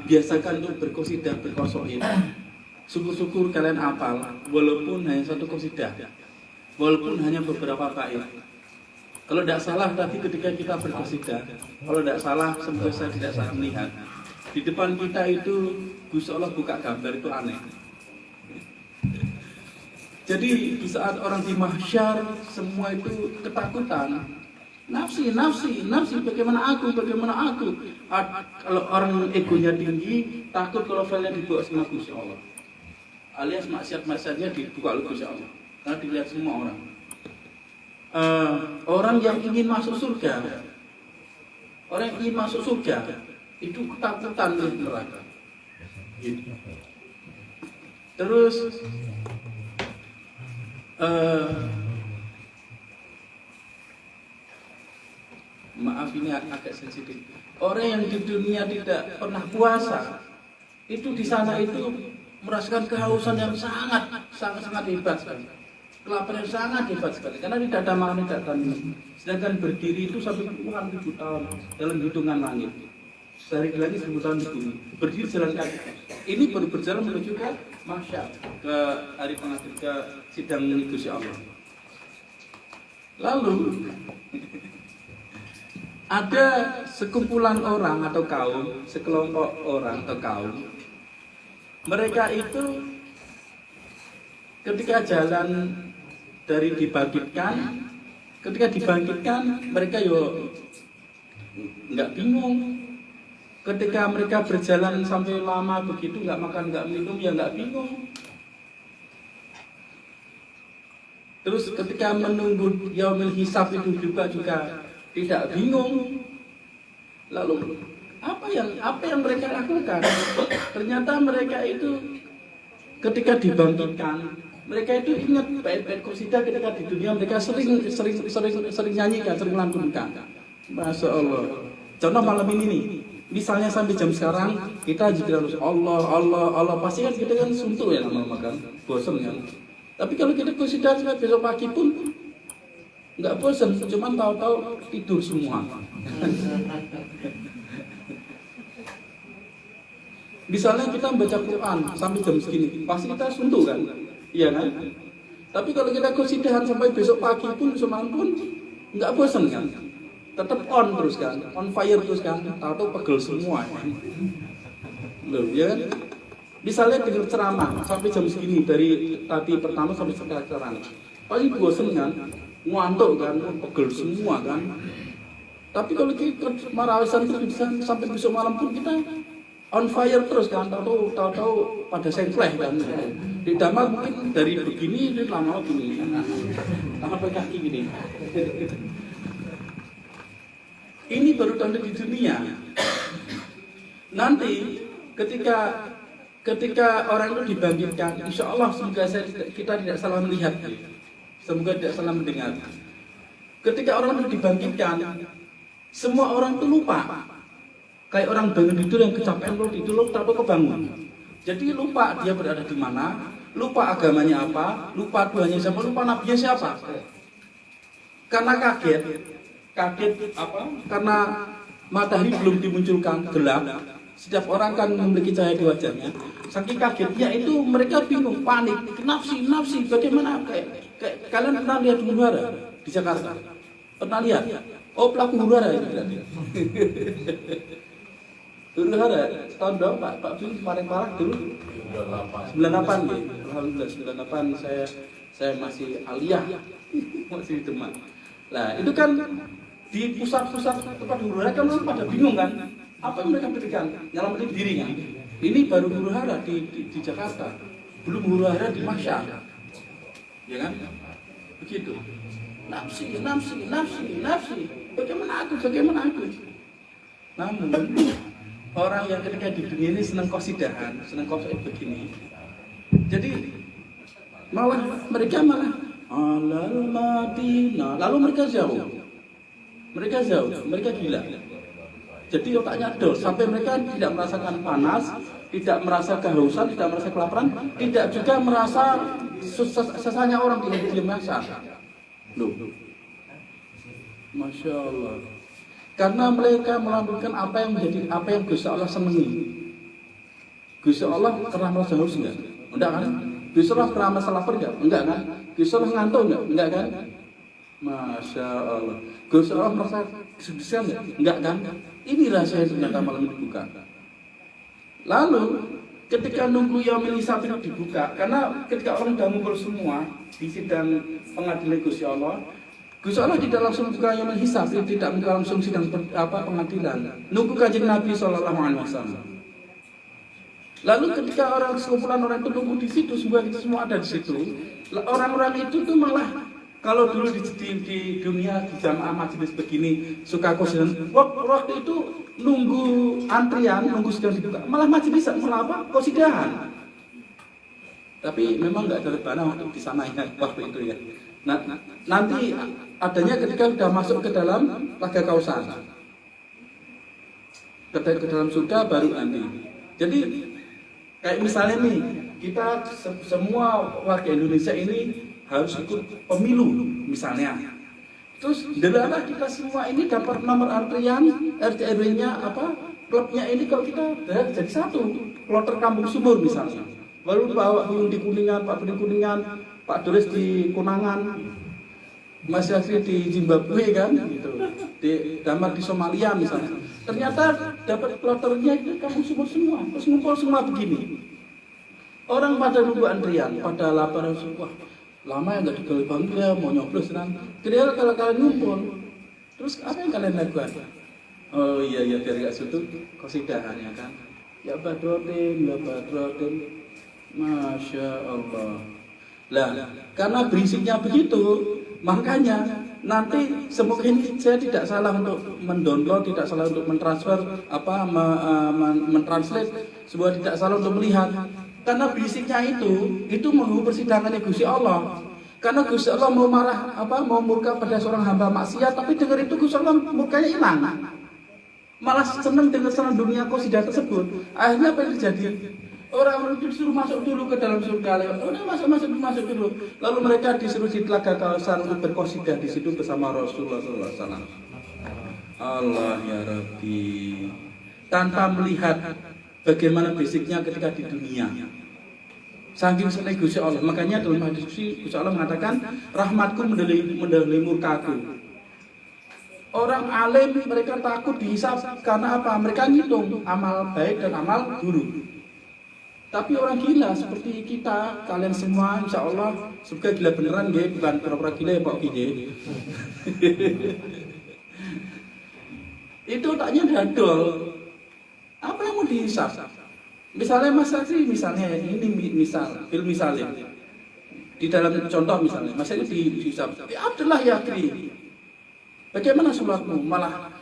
biasakan untuk berqasidah, berqasaid. Syukur-syukur kalian hafal, walaupun hanya satu qasidah, walaupun hanya beberapa bait. Kalau tidak salah tadi ketika kita berqasidah, kalau tidak salah, semoga saya tidak salah melihat, di depan kita itu Gusti Allah buka gambar itu aneh. Jadi di saat orang di mahsyar semua itu ketakutan. Nafsi, bagaimana aku. Kalau orang egonya tinggi, takut kalau filenya dibawa sama Gusti Allah. Alias maksiat-maksiatnya dibuka oleh Gusti Allah. Karena dilihat semua orang. Orang yang ingin masuk surga, itu ketakutan di neraka. Gitu. Terus maaf ini agak sensitif. Orang yang di dunia tidak pernah puasa, itu di sana itu merasakan kehausan yang sangat hebat sekali. Kelaparan sangat hebat sekali karena tidak ada makan, tidak ada minum. Sedangkan berdiri itu sampai puluhan ribu tahun dalam hitungan langit. Sehari lagi 1000 tahun di bumi. Berdiri jalan kaki. Ini baru berjalan menuju ke mahsyar, ke hari pengakhir, ke sidang Gusti Allah. Lalu ada sekumpulan orang atau kaum, sekelompok orang atau kaum. Mereka itu ketika jalan dari dibangkitkan, mereka nggak bingung. Ketika mereka berjalan sampai lama begitu, nggak makan, nggak minum, ya nggak bingung. Terus ketika menunggu yaumil hisab itu juga tidak bingung. Lalu apa yang mereka lakukan? Ternyata mereka itu ketika dibangkitkan, mereka itu ingat bait-bait qasidah ketika di dunia mereka sering nyanyikan, sering lantunkan. Masya Allah. Contoh malam ini nih, misalnya sampai jam sekarang kita juga harus Allah, pasti kan kita kan suntuk ya lama-lama kan, bosan kan. Tapi kalau kita qasidah besok pagi pun nggak bosan, cuma tahu-tahu tidur semua. Misalnya kita membaca Quran sampai jam segini, pasti kita suntuk kan, iya kan? Tapi kalau kita qasidahan sampai besok pagi pun, besok malam pun nggak bosan kan? Tetap on terus kan, on fire terus kan, tahu-tahu pegel semua. Loh, ya kan? Misalnya dengar ceramah sampai jam segini dari tadi pertama sampai sekarang, pasti bosan kan? Ngantuk kan, pegel semua kan. Tapi kalau kita marawisan terus bisa sampai besok malam pun kita on fire terus kan, tahu-tahu pada sengkleh kan. Di damai mungkin dari begini ini lama begini, sampai kaki gini. Ini baru tanda di dunia. Nanti ketika orang itu dibangkitkan, insya Allah semoga kita tidak salah melihat. Semoga tidak salah mendengar. Ketika orang itu dibangkitkan, semua orang itu lupa. Kayak orang bangun tidur yang kecapean kalau tidur tahu kebangun. Jadi lupa dia berada di mana, lupa agamanya apa, lupa Tuhannya siapa, lupa nabinya siapa. Karena kaget apa? Karena matahari belum dimunculkan, gelap. Setiap orang kan memiliki cahaya di wajahnya. Saking kagetnya itu mereka bingung, panik, nafsi, bagaimana kayak kalian pernah lihat huru hara di Jakarta? Pernah lihat? Oh, pelaku huru hara itu berarti. Huru hara tahun berapa Pak Bin paling parah dulu? 98 ya. Alhamdulillah 98 saya masih aliyah. Masih Demak. Nah, itu kan di pusat-pusat tempat huru hara kan pada bingung kan? Apa yang mereka berikan? Nyelamatin diri kan? Ini baru huru hara di Jakarta. Belum huru hara di mahsyar. Ya kan? Begitu. Nafsi. Bagaimana aku? Namun orang yang ketika di dunia ini senang qasidahan, senang qasidah begini. Jadi mereka alal Madinah. Lalu mereka jauh, mereka gila. Jadi otaknya dol sampai mereka tidak merasakan panas, tidak merasa kehausan, tidak merasa kelaparan, tidak juga merasa sesanya orang di mahsyar. Loh, Masya Allah. Karena mereka melakukan apa yang Gusti Allah senangi. Gusti Allah pernah merasa haus enggak? Enggak kan? Gusti Allah pernah merasa lapar enggak? Enggak kan? Gusti Allah ngantuk enggak? Enggak kan? Masya Allah. Gusti Allah merasa kesedihan enggak? Enggak kan? Ini rahasia yang ternyata malam ini dibuka. Lalu ketika nunggu yaumil hisab itu dibuka, karena ketika orang sudah ngumpul semua di sidang pengadilan Gusti Allah tidak langsung buka yaumil hisab, tidak buka langsung sidang pengadilan. Nunggu Kanjeng Nabi sallallahu alaihi wasallam. Lalu ketika sekumpulan orang itu nunggu di situ, semua ada di situ. Orang-orang itu tuh malah kalau dulu di dunia di jamaah majelis begini suka kosidan, waktu itu nunggu antrian, nunggu sidang dibuka, malah majelis malah apa? Kosidahan. Tapi memang nggak ada rebana waktu di sana ya, waktu itu ya. Nah, nanti adanya ketika sudah masuk ke dalam laga kausan, ke dalam surga baru nanti. Jadi kayak misalnya nih, kita semua warga Indonesia ini harus ikut pemilu misalnya. Terus delala kita semua ini dapat nomor antrian RT RW-nya klubnya ini kalau kita jadi satu, kloter Kampung Sumur misalnya. Lalu Pak Bung di Kuningan, Pak Bung di Kuningan, Pak Doris di Kunangan, Mas Yafi di Zimbabwe kan gitu. Di Damar di Somalia misalnya. Ternyata dapat kloternya itu Kampung Sumur semua. Terus ngumpul semua begini. Orang pada nunggu antrian, pada lapar semua. Lama ya nggak digelepang dia mau nyoblos kan. Kira kalau kalian ngumpul, terus apa yang kalian lakukan? Oh iya biar gak suntuk kosidahan ya kan. Ya Badrodin, Masya Allah. Lah, karena berisiknya begitu, makanya nanti semoga ini saya tidak salah untuk mendownload, tidak salah untuk mentransfer mentranslate, sebuah tidak salah untuk melihat. Karena berisiknya itu mengganggu persidangannya Gusti Allah. Karena Gusti Allah mau marah mau murka pada seorang hamba maksiat, tapi dengar itu Gusti Allah murkanya hilang. Malah senang dengan senang dunia qasidah tersebut. Akhirnya apa yang terjadi? Orang-orang itu disuruh masuk dulu ke dalam surga lewat. Udah masuk dulu. Lalu mereka disuruh di Telaga Kautsar untuk berqasidah di situ bersama Rasulullah SAW. Allah ya Rabbi. Tanpa melihat bagaimana basicnya ketika di dunia. Saking senang Gusti Allah. Makanya dalam hadis Gusti Allah mengatakan, rahmatku mendahului murkaku. Orang alim mereka takut dihisab karena apa? Mereka ngitung amal baik dan amal buruk. Tapi orang gila seperti kita, kalian semua insya Allah semoga gila beneran ya, bukan pura-pura gila ya Pak Gide. Itu otaknya dadol. Apa yang mau dihisab? Misalnya Mas Satri, misalnya ini film misalnya di dalam contoh misalnya, Mas Satri dihisab. Ya Abdullah ya Kri, bagaimana sholatmu? Malah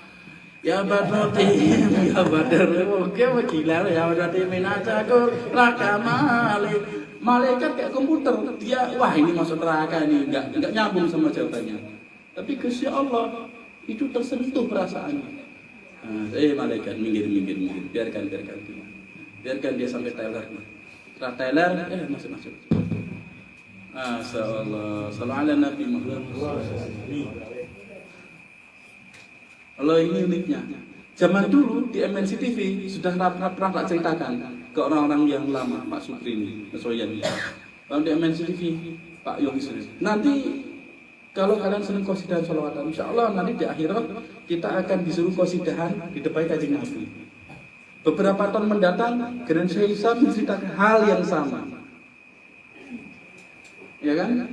ya Badrotim, ya Badar, oke gila ya Badrotim minacakur lakamali. Malaikat kayak komputer, dia wah ini masuk neraka ini, enggak nyambung sama jawabannya. Tapi Gusti Allah itu tersentuh perasaannya. Malaikat minggir, biarkan dia sampai Tyler. Setelah Tyler, masuk. Masya Allah, sallallahu ala Nabi Muhammad. Allah ini uniknya. Zaman dulu di MNC TV sudah pernah tak ceritakan ke orang-orang yang lama, Pak Supri ini, Soyan. Kalau di MNC TV, Pak Yogi Suris. Nanti kalau kalian senang qasidahan sholawatan, insya Allah nanti di akhirat kita akan disuruh qasidahan di depan Kanjeng Nabi. Beberapa tahun mendatang, Grand Syekh Isa menceritakan hal yang sama. Ya kan?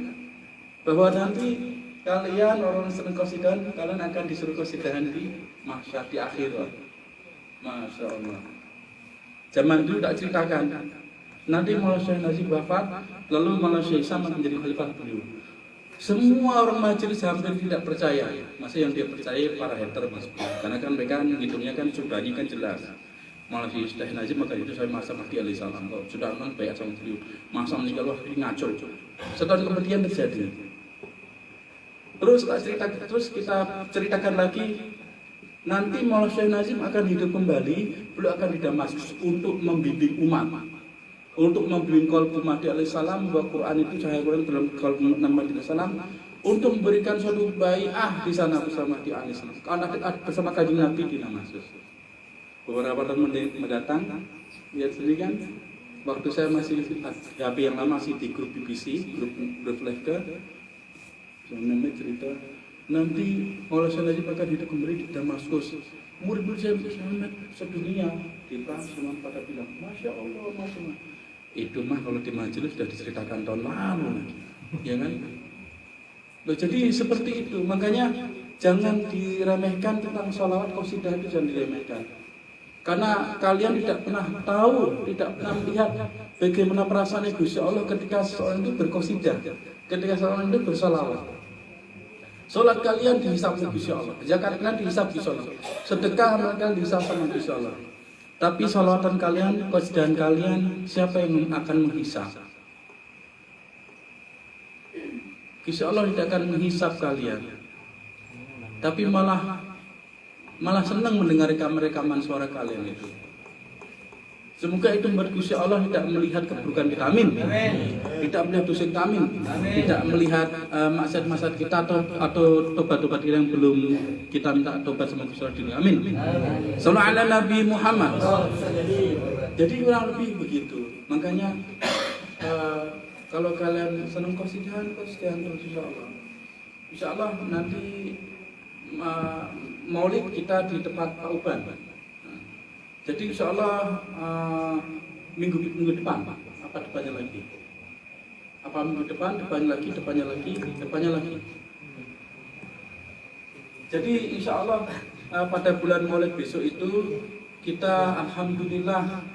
Bahwa nanti kalian orang senang qasidahan, kalian akan disuruh qasidahan di mahsyar di akhirat. Masya Allah. Zaman dulu tak ceritakan. Nanti Maulana Syekh Najib wafat, lalu Maulana Syekh Isa menjadi khalifah beliau. Semua orang majelis hampir tidak percaya. Masa yang dia percaya para hater mas. Karena kan mereka hitungnya kan sudahnya kan jelas. Malah si Syekh Najib maka itu saya masa Mahdi alaihi salam. Sudah memang baik sama beliau. Masa meninggal ini ngaco. Setahun kemudian terjadi. Terus kita ceritakan lagi. Nanti Maulana Syekh Najib akan hidup kembali. Beliau akan di Damaskus untuk membimbing umat. Untuk membimbing qalbu Mahdi alaihi salam bahwa Quran itu cahaya Quran dalam qalbu Mahdi alaihi salam untuk memberikan suatu bai'ah di sana bersama di Anis, bersama Kanjeng Nabi di Damaskus. Beberapa tahun mendatang, lihat sendiri kan, waktu saya masih HP yang lama masih di grup BBC, grup Lefke, saya cerita nanti oleh saya bakal hidup kembali di Damaskus. Murid-murid saya sedunia di Prancis pada bilang, Masya Allah, Masya Allah. Itu mah kalau di majelis sudah diceritakan tahun lalu, ya kan? Loh, jadi seperti itu, makanya jangan diremehkan tentang sholawat qasidah itu, jangan diremehkan. Karena kalian tidak pernah tahu, tidak pernah melihat bagaimana perasaan Gusti Allah ketika seorang itu berqasidah, ketika seorang itu bersolawat. Sholat kalian dihisab oleh Gusti Allah, zakat kalian dihisab Gusti Allah, sedekah kalian dihisab sama Gusti Allah. Tapi sholawatan kalian, qasidahan kalian, siapa yang akan menghisab? Gusti Allah tidak akan menghisab kalian, tapi malah senang mendengar rekaman suara kalian itu. Semoga itu membuat Gusti Allah tidak melihat keburukan kita, amin. Tidak melihat dosa kita, amin. Tidak melihat maksiat-maksiat kita atau tobat-tobat kita yang belum kita minta tobat sama Gusti Allah dulu, amin. Sallallahu ala Nabi Muhammad. Jadi kurang lebih begitu. Makanya kalau kalian senang qasidahan terus insya Allah nanti maulid kita di tempat Pak Uban. Jadi insya Allah minggu depan, apa depannya lagi? Apa minggu depan, depannya lagi. Jadi insya Allah pada bulan maulid besok itu kita alhamdulillah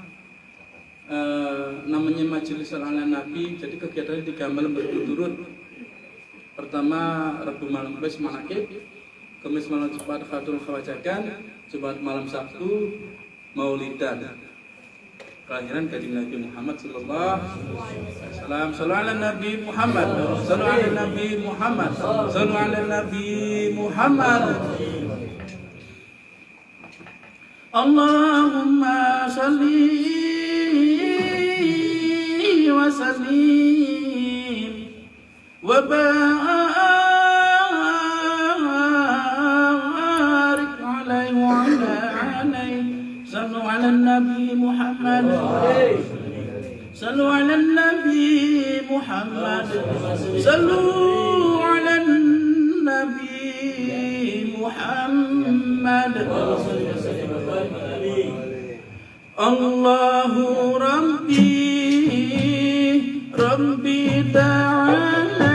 namanya Majelis Ala Nabi. Jadi kegiatannya 3 malam berturut-turut. Pertama Rabu malam Kamis Manakib, Kamis malam Jumat Khatul Khawajakan, Jumat malam Sabtu Maulidan, kelahiran Kanjeng Nabi Muhammad sallallahu alaihi wasallam. Sallallahu ala Nabi Muhammad, sallallahu ala Nabi Muhammad, sallallahu ala Nabi Muhammad. Allahumma shalli wa sallim wa barik alaihi wa ala صلوا على النبي محمد صلوا على النبي محمد صلوا على النبي محمد الله ربي تعالى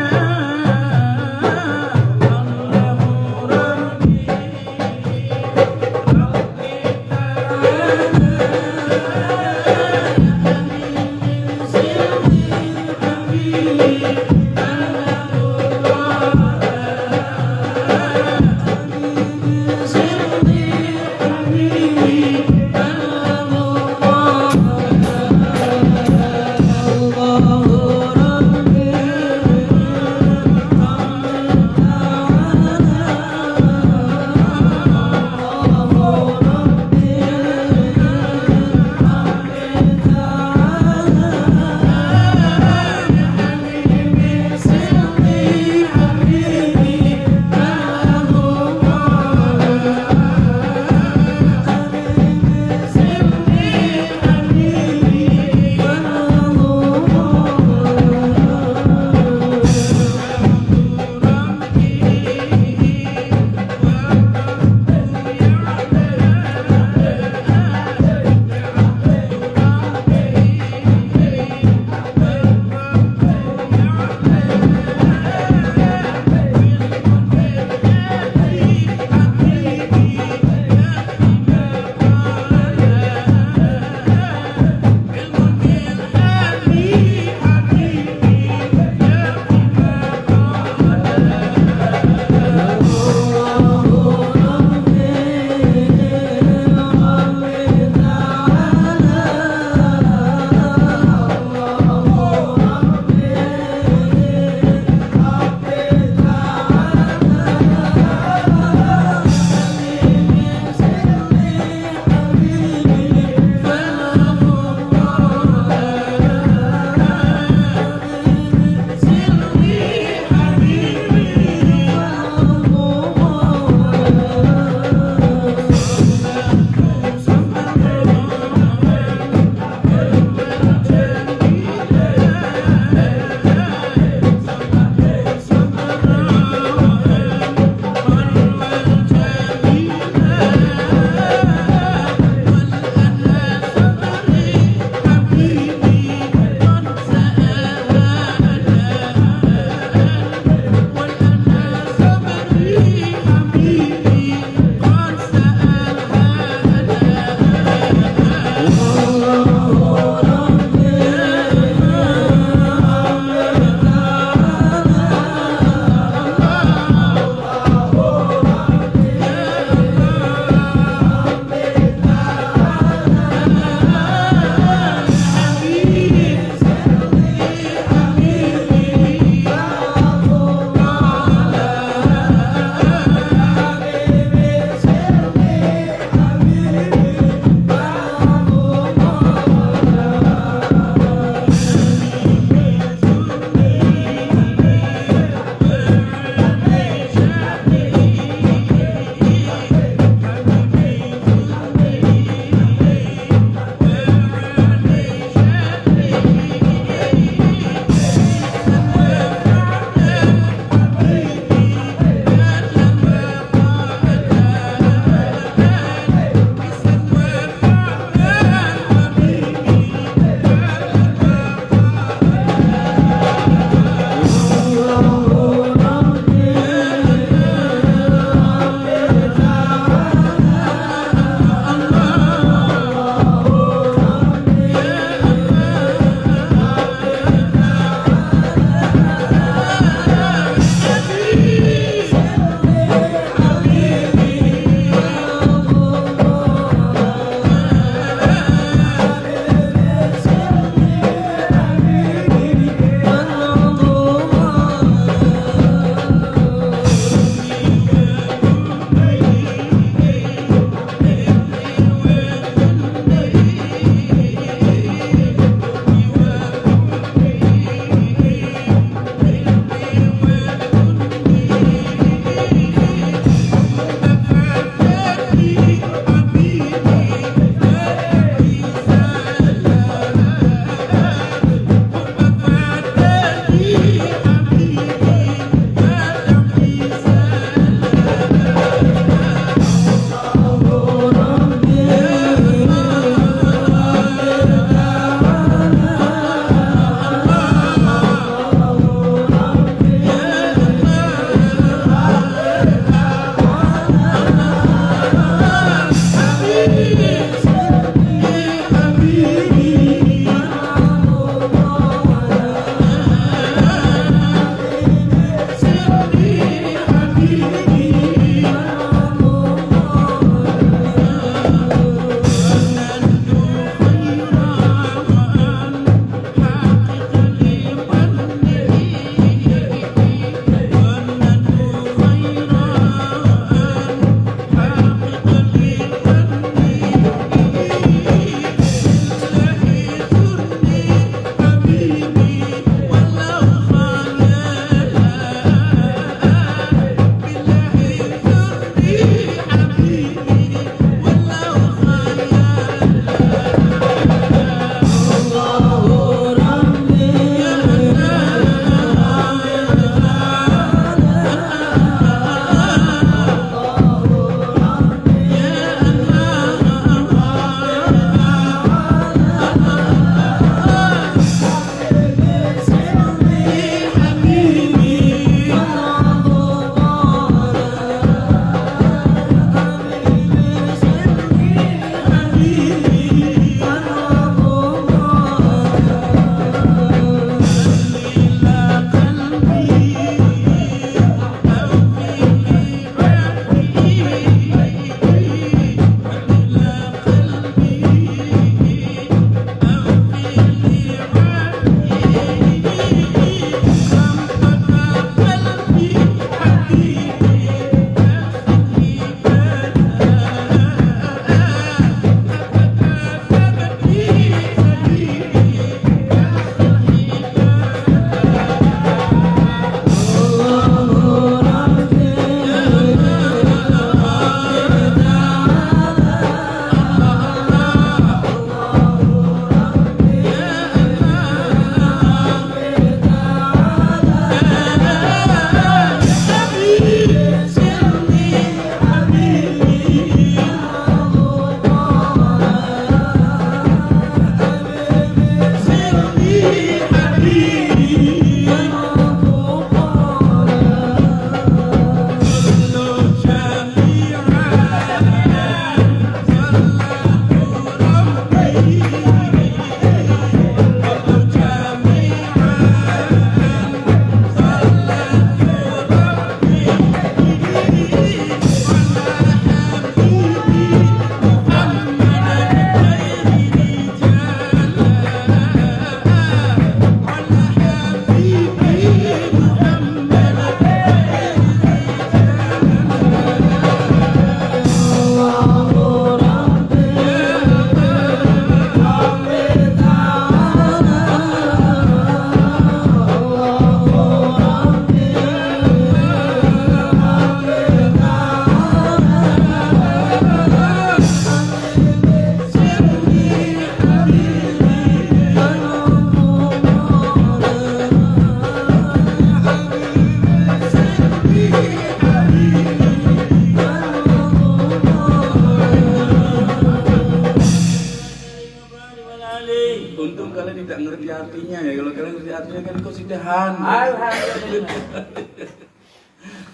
mudah-mudahan. Alhamdulillah.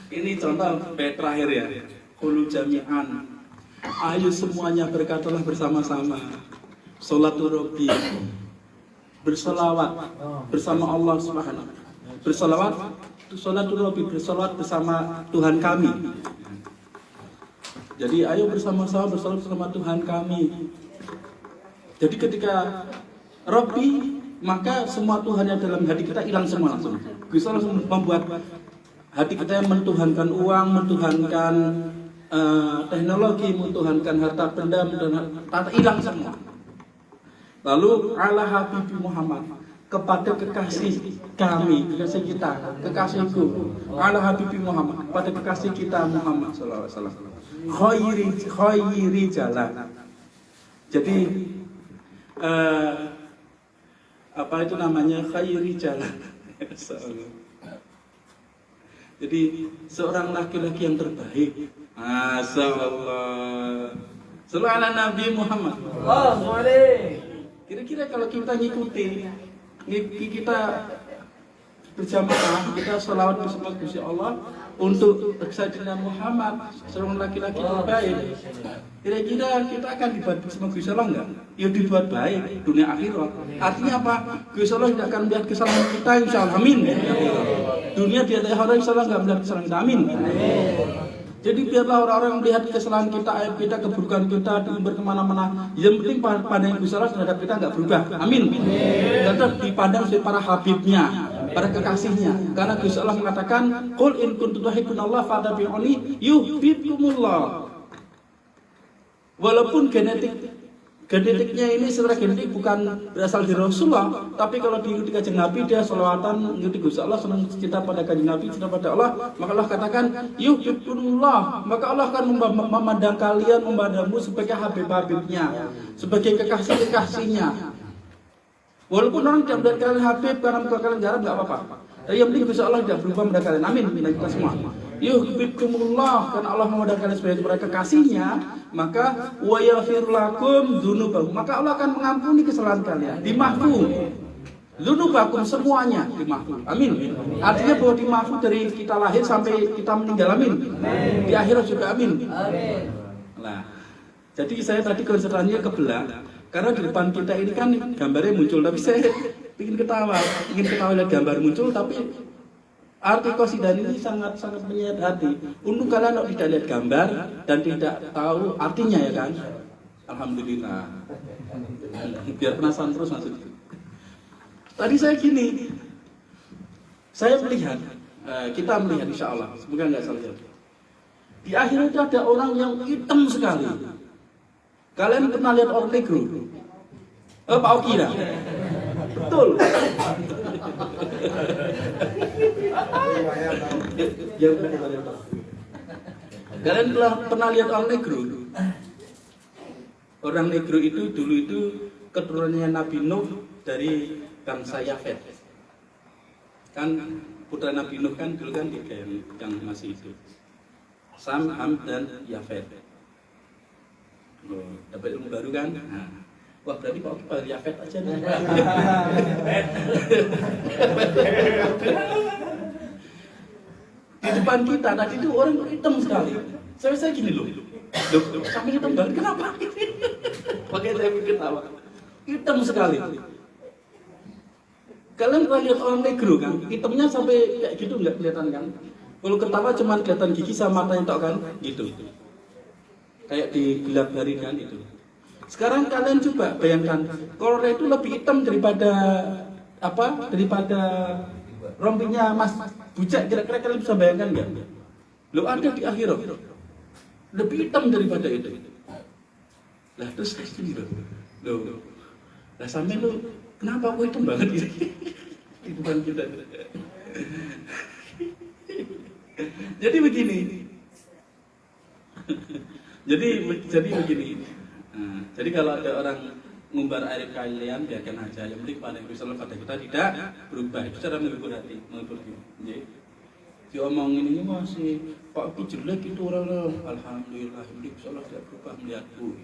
Ini contoh terakhir ya. Qulu jami'an. Ayo semuanya berkatalah bersama-sama. Sholatul Rabbi. Bersolawat bersama Allah Subhanahu. Bersolawat, sholatul Rabbi, bersolawat bersama Tuhan kami. Jadi ayo bersama-sama bersolawat bersama Tuhan kami. Jadi ketika Rabbi, maka semua Tuhan yang dalam hati kita hilang semua langsung. Gusti Allah membuat hati kita yang mentuhankan uang, mentuhankan teknologi, mentuhankan harta benda, mentuhankan hilang semua. Lalu ala Habibi Muhammad, kepada kekasih kami, kekasih kita, kekasihku, ala Habibi Muhammad, kepada kekasih kita Muhammad sallallahu alaihi wasallam. Khairi jalan. Jadi apa itu namanya, khairi jalan. Jadi seorang laki-laki yang terbaik. Masyaallah. Sallallahu ala Nabi Muhammad. Kira-kira kalau kita ngikuti, kita berjamaah, kita sholawat bersama Gusti Allah untuk Sayyidina Muhammad, seorang laki-laki terbaik. Kira-kira kita akan dibuat bersama Gusti Allah enggak? Ya dibuat baik dunia akhirat. Artinya apa? Gusti Allah tidak akan melihat kesalahan kita, insyaallah. Amin. Dunia di akhirat insyaallah enggak melihat kesalahan kita. Amin. Jadi biarlah orang-orang yang melihat kesalahan kita, aib kita, keburukan kita, berkemana-mana. Yang penting pandang Gusti Allah terhadap kita enggak berubah. Amin. Tetap dipandang oleh para habibnya, para kekasihnya. Karena Gusti Allah mengatakan, "Qul in kuntum tuhibbunallaha fattabi'uni yuhibbukumullah." Walaupun genetiknya ini secara genetik bukan berasal dari Rasulullah, tapi kalau diikuti kanjeng Nabi, dia sholawatan mengikuti Gusti Allah, senang cinta pada kanjeng Nabi, cinta pada Allah, maka Allah katakan yuhibbukumullah, maka Allah akan memandang kalian, memandangmu sebagai habib-habibnya, sebagai kekasih-kekasihnya. Walaupun orang tidak melihat kalian habib karena muka kalian garang, nggak apa-apa. Tapi yang penting Gusti Allah tidak berubah pada kalian. Amin. Dan kita semua. Yuhibbukumullah, karena Allah memandang kalian sebagai kekasihnya, maka wa yaghfir lakum dzunubakum, maka Allah akan mengampuni kesalahan kalian. Dimahfu dzunubakum, semuanya dimahfu. Amin. Artinya bahwa dimahfu dari kita lahir sampai kita meninggal. Amin. Di akhirat juga. Amin. Nah, jadi saya tadi konsentrasinya kebelah. Karena di depan kita ini kan gambarnya muncul, tapi saya ingin ketawa lihat gambar muncul, tapi arti qasidah ini sangat menyayat hati. Untuk kalian kalau tidak lihat gambar dan tidak tahu artinya ya kan, alhamdulillah. Biar penasaran terus maksudku. Tadi saya gini, saya melihat, kita melihat insya Allah, semoga nggak salah. Di akhirat itu ada orang yang hitam sekali. Kalian pernah lihat orang negro? Pak Oki dah. Betul. Kalian pernah lihat orang negro? Orang negro itu dulu itu keturunannya Nabi Nuh dari bangsa Yafet. Kan putra Nabi Nuh kan dulu kan tiga yang masih hidup. Sam, Ham, dan Yafet. Dapat ilmu baru kan? Nah. Wah berarti Pak Oki panggil Yafet aja nih. Di depan kita tadi itu orang hitam sekali. Saya gini loh, kami hitam banget, kenapa? Pakai saya pikir tawa. Hitam sekali. Kalian pernah lihat orang negro kan? Hitamnya sampai kayak gitu nggak kelihatan kan? Kalau ketawa cuma kelihatan gigi sama matanya tok kan? Gitu. Kayak di gelap hari kan itu. Sekarang kalian coba bayangkan, Korea itu lebih hitam daripada apa? Daripada rompinya Mas Bucek. Kira-kira kalian bisa bayangkan nggak? Lo ada di akhirat, lebih hitam daripada itu. Lah terus gini lo, lah sampai lo, kenapa aku hitam banget ini? Di depan kita. Jadi begini. Jadi begini. Nah, jadi kalau ada orang ngumbar air kalian, biarkan aja. Yang penting pada kita tidak berubah. Itu cara menghibur hati, menghibur diri. Diomongin ini masih Pak Oki jelek itu orang. Alhamdulillah, ini Allah tidak berubah melihatku.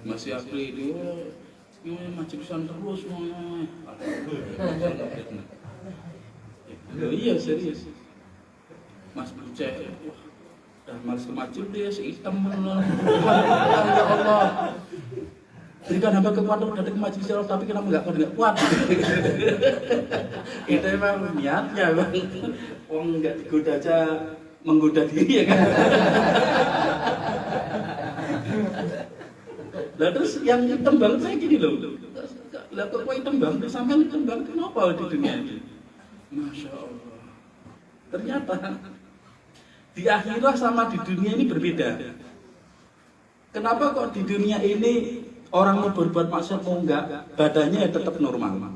Masih Apri itu Majikan terus ngono. Iya serius. Mas Bucek, udah males ke masjid dia hitam ya Allah. Berikan hamba kekuatan datang ke masjid Allah, tapi kenapa nggak kuat? Itu emang niatnya bang. Orang nggak digoda aja menggoda diri ya kan. Lah terus yang hitam banget saya gini loh. Lah kok hitam banget sampai hitam banget kenapa di dunia ini? Masya Allah. Ternyata di akhirat sama di dunia ini berbeda. Kenapa kok di dunia ini orang mau berbuat maksiat mau enggak, badannya tetap normal.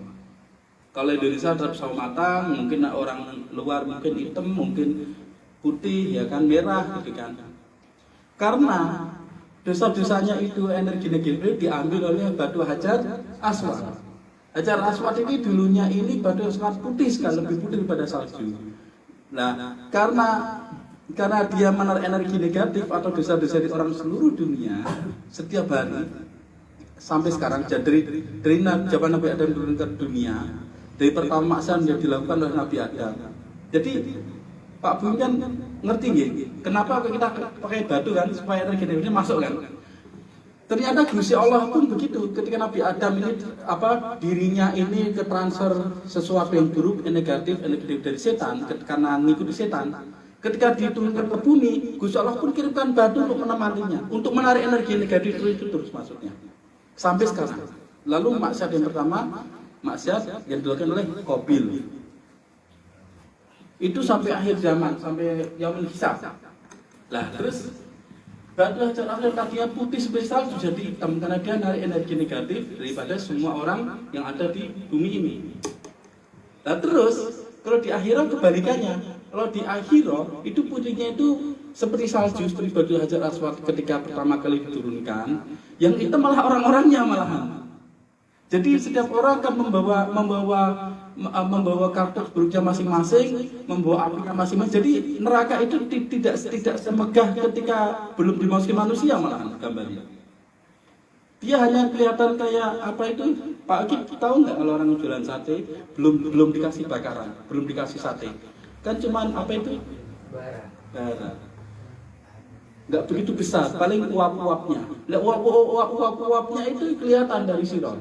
Kalau Indonesia tetap sawo matang, mungkin orang luar mungkin hitam, mungkin putih, ya kan merah, gitu kan. Karena dosa-dosanya itu energi negatif diambil oleh batu hajar aswad. Hajar aswad ini dulunya ini batu sangat putih sekali, lebih putih daripada salju. Nah, karena dia menarik energi negatif atau dosa-dosa di orang seluruh dunia setiap hari sampai sekarang, dari zaman Nabi Adam turun ke dunia, dari pertama maksiat yang dilakukan oleh Nabi Adam. Jadi Pak Bung kan ngerti nggih, kenapa kita pakai batu kan supaya energi negatifnya masuk kan? Ternyata Gusti Allah pun begitu. Ketika Nabi Adam ini dirinya ini ketransfer sesuatu yang buruk, negatif dari setan karena ngikuti setan. Ketika diturunkan ke bumi, Gusti Allah pun kirimkan batu untuk menemaninya, untuk menarik energi negatif itu terus masuknya. Sampai sekarang. Lalu maksiat yang pertama, maksiat yang dilakukan oleh Qabil. Itu sampai akhir zaman, sampai yaumul hisab. Lah terus batu hajar aswad tadinya putih seperti salju jadi hitam karena dia narik energi negatif daripada semua orang yang ada di bumi ini. Nah terus kalau di akhirat kebalikannya, kalau di akhirat itu putihnya itu seperti salju, seperti batu hajar aswad ketika pertama kali diturunkan, yang hitam malah orang-orangnya malahan. Jadi setiap orang akan membawa kartu buruknya masing-masing, membawa apinya masing-masing. Jadi neraka itu tidak semegah ketika belum dimasuki manusia malahan gambarnya. Dia hanya kelihatan kayak apa itu, Pak Aki tahu nggak kalau orang jualan sate belum dikasih bakaran, belum dikasih sate, kan cuman apa itu bara. Nggak begitu besar, paling uap-uapnya. Nah, uap-uapnya itu kelihatan dari sirah.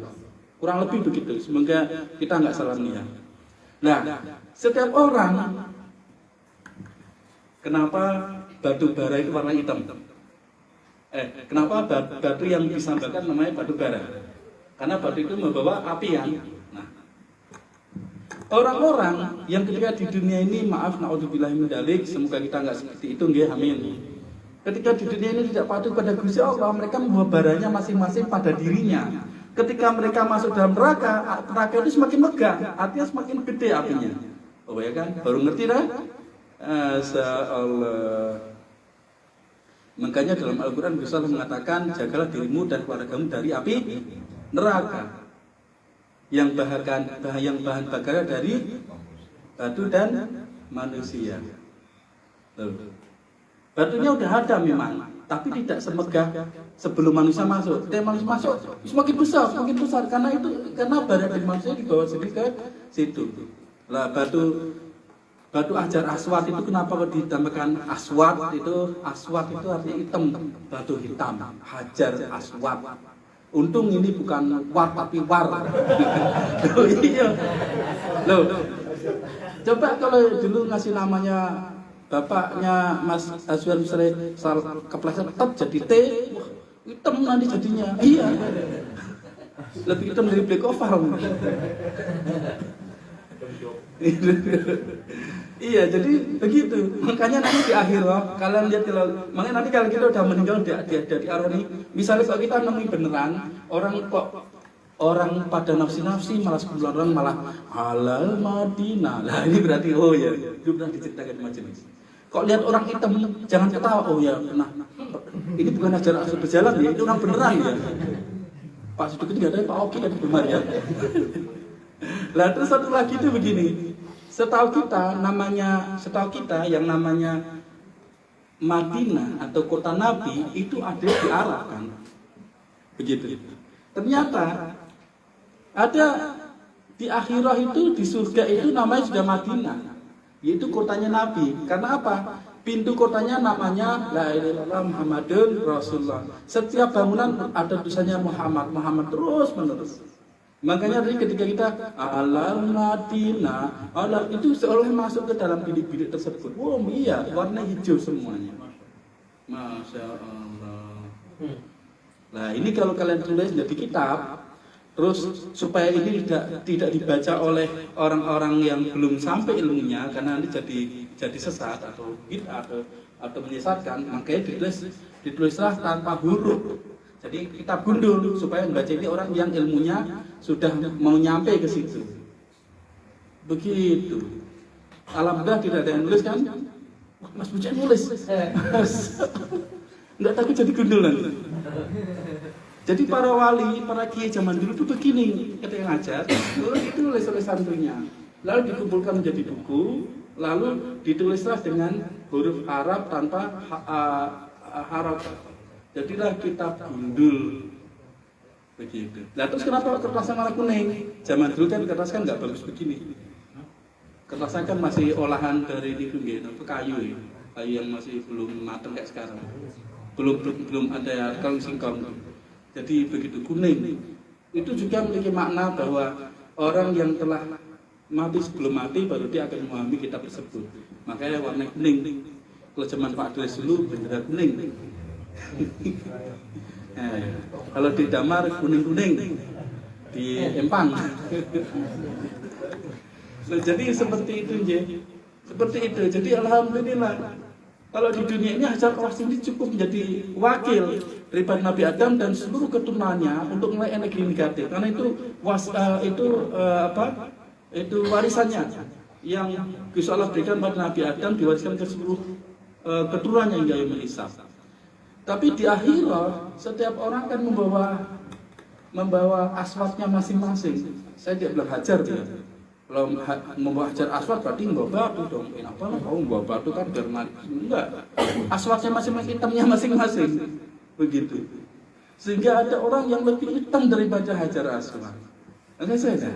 Kurang lebih begitu, semoga kita nggak salah melihat. Nah, setiap orang, kenapa batu bara itu warna hitam? Kenapa batu yang disambarkan namanya batu bara? Karena batu itu membawa api kan. Nah, orang-orang yang ketika di dunia ini, maaf, naudzubillah min dzalik, semoga kita nggak seperti itu, nggih, amin. Ketika di dunia ini tidak patuh pada Gusti Allah, mereka membawa baranya masing-masing pada dirinya. Ketika mereka masuk dalam neraka itu semakin megah, artinya semakin gede apinya. Oh ya kan? Baru ngerti dah? Masyaallah. Makanya dalam Al-Quran Gusti Allah mengatakan, jagalah dirimu dan keluargamu dari api neraka. Yang bahan bakarnya dari batu dan manusia. Batunya udah ada memang, tapi tidak semegah sebelum manusia masuk. Ketika manusia masuk semakin besar karena bara dari manusia dibawa sendiri ke situ. Lah batu hajar aswad itu kenapa kok ditambahkan aswad itu artinya hitam, batu hitam, hajar aswad. Untung ini bukan war tapi war. Loh, iya. Loh. Coba kalau dulu ngasih namanya bapaknya Mas Azwan misalnya kepleset tetap jadi T, wah, hitam nanti jadinya. Iya. Lebih hitam dari black oval. Iya, jadi begitu. Makanya nanti di akhir kalian lihat makanya nanti kalau kita udah meninggal di arah ini, misalnya kalau kita nemuin beneran orang pada nafsi malah 10 orang malah halal Madinah. Lah ini berarti oh ya, itu pernah diceritakan di majelis. Kok lihat orang hitam jangan ketawa, oh ya, nah ini bukan ajaran asal berjalan ya, itu orang beneran ya. Pak Siduk itu ada Pak Oki kan benar ya. Lah terus satu lagi itu begini, setahu kita yang namanya Madinah atau kota Nabi itu ada di Arab kan, begitu. Ternyata Ada di akhirah itu, di surga itu namanya juga Madinah, yaitu kotanya Nabi. Karena apa? Pintu kotanya namanya La ilaha illallah Muhammadun Rasulullah. Setiap bangunan ada tulisannya Muhammad, Muhammad terus menerus. Makanya tadi ketika kita Alal Madinah, Allah itu seolah masuk ke dalam bilik-bilik tersebut. Wow, iya, warna hijau semuanya. Masya Allah. Nah, ini kalau kalian tulis jadi kitab, terus supaya ini tidak dibaca oleh orang-orang yang belum sampai ilmunya, karena nanti jadi sesat atau bid'ah atau menyesatkan, makanya ditulislah tanpa huruf. Jadi kita gundul supaya membaca ini orang yang ilmunya sudah mau nyampe ke situ. Begitu. Alhamdulillah tidak ada yang nulis kan? Mas Bucek nulis. Enggak takut jadi gundul nanti. Jadi para wali, para kiai zaman dulu itu begini ketika ngajar, itu tulis santrinya. Lalu dikumpulkan menjadi buku, lalu ditulislah dengan huruf Arab tanpa harap. Jadilah kitab gundul. Begitu. Nah terus kenapa kertasnya warna kuning? Zaman dulu kan kertas kan nggak bagus begini. Kertasnya kan masih olahan dari itu kayu ya. Kayu yang masih belum matang kayak sekarang. Belum ada kalung singkong. Jadi begitu kuning. Itu juga memiliki makna bahwa orang yang telah mati sebelum mati baru dia akan memahami kitab tersebut. Makanya warna kuning. Kalau zaman Pak Dres dulu bendera kuning. Kalau di Damar kuning-kuning, di Empang. Jadi seperti itu, seperti itu. Jadi alhamdulillah. Kalau di dunia ini Hajar Al-Aswad ini cukup menjadi wakil daripada Nabi Adam dan seluruh keturunannya untuk mulai energi negatif. Karena itu warisannya yang Gusti Allah berikan pada Nabi Adam, diwariskan ke seluruh keturunannya hingga yaumil hisab. Tapi di akhirat setiap orang kan membawa aswatnya masing-masing. Saya tidak bilang hajar ya. Kalau membawa hajar aswat berarti membawa batu dong. Kenapa lah kau membawa batu kan biar mati? Enggak. Aswatnya masing-masing, hitamnya masing-masing. Begitu. Sehingga ada orang yang lebih hitam daripada hajar aswat. Enggak saya.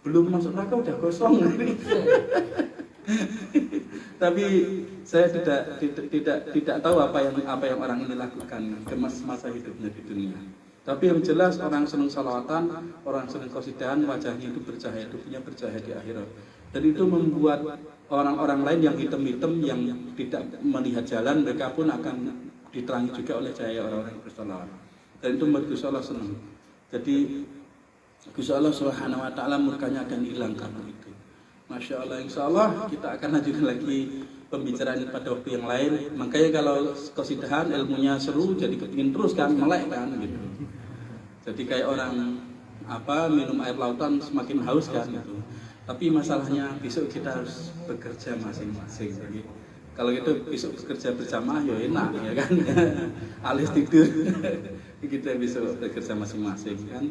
Belum masuk neraka udah kosong. Tapi saya tidak tahu apa yang orang ini lakukan ke masa hidupnya di dunia. Tapi yang jelas orang senang salawatan, orang senang qasidahan, wajahnya itu bercahaya, hidupnya bercahaya di akhirat. Dan itu membuat orang-orang lain yang hitam-hitam yang tidak melihat jalan, mereka pun akan diterangi juga oleh cahaya orang-orang yang bersalawat. Dan itu membuat Gusti Allah senang. Jadi Gusti Allah Subhanahu wa taala murkanya akan hilang karena itu. Masya Allah, insya Allah kita akan lanjutkan lagi pembicaraan pada waktu yang lain. Makanya kalau qasidahan ilmunya seru, jadi kepingin terus kan, melek kan gitu. Jadi kayak orang minum air lautan semakin haus kan gitu. Tapi masalahnya besok kita harus bekerja masing-masing. Jadi, kalau gitu besok bekerja berjamaah ya enak ya kan, alias tidur. Kita besok bekerja masing-masing kan.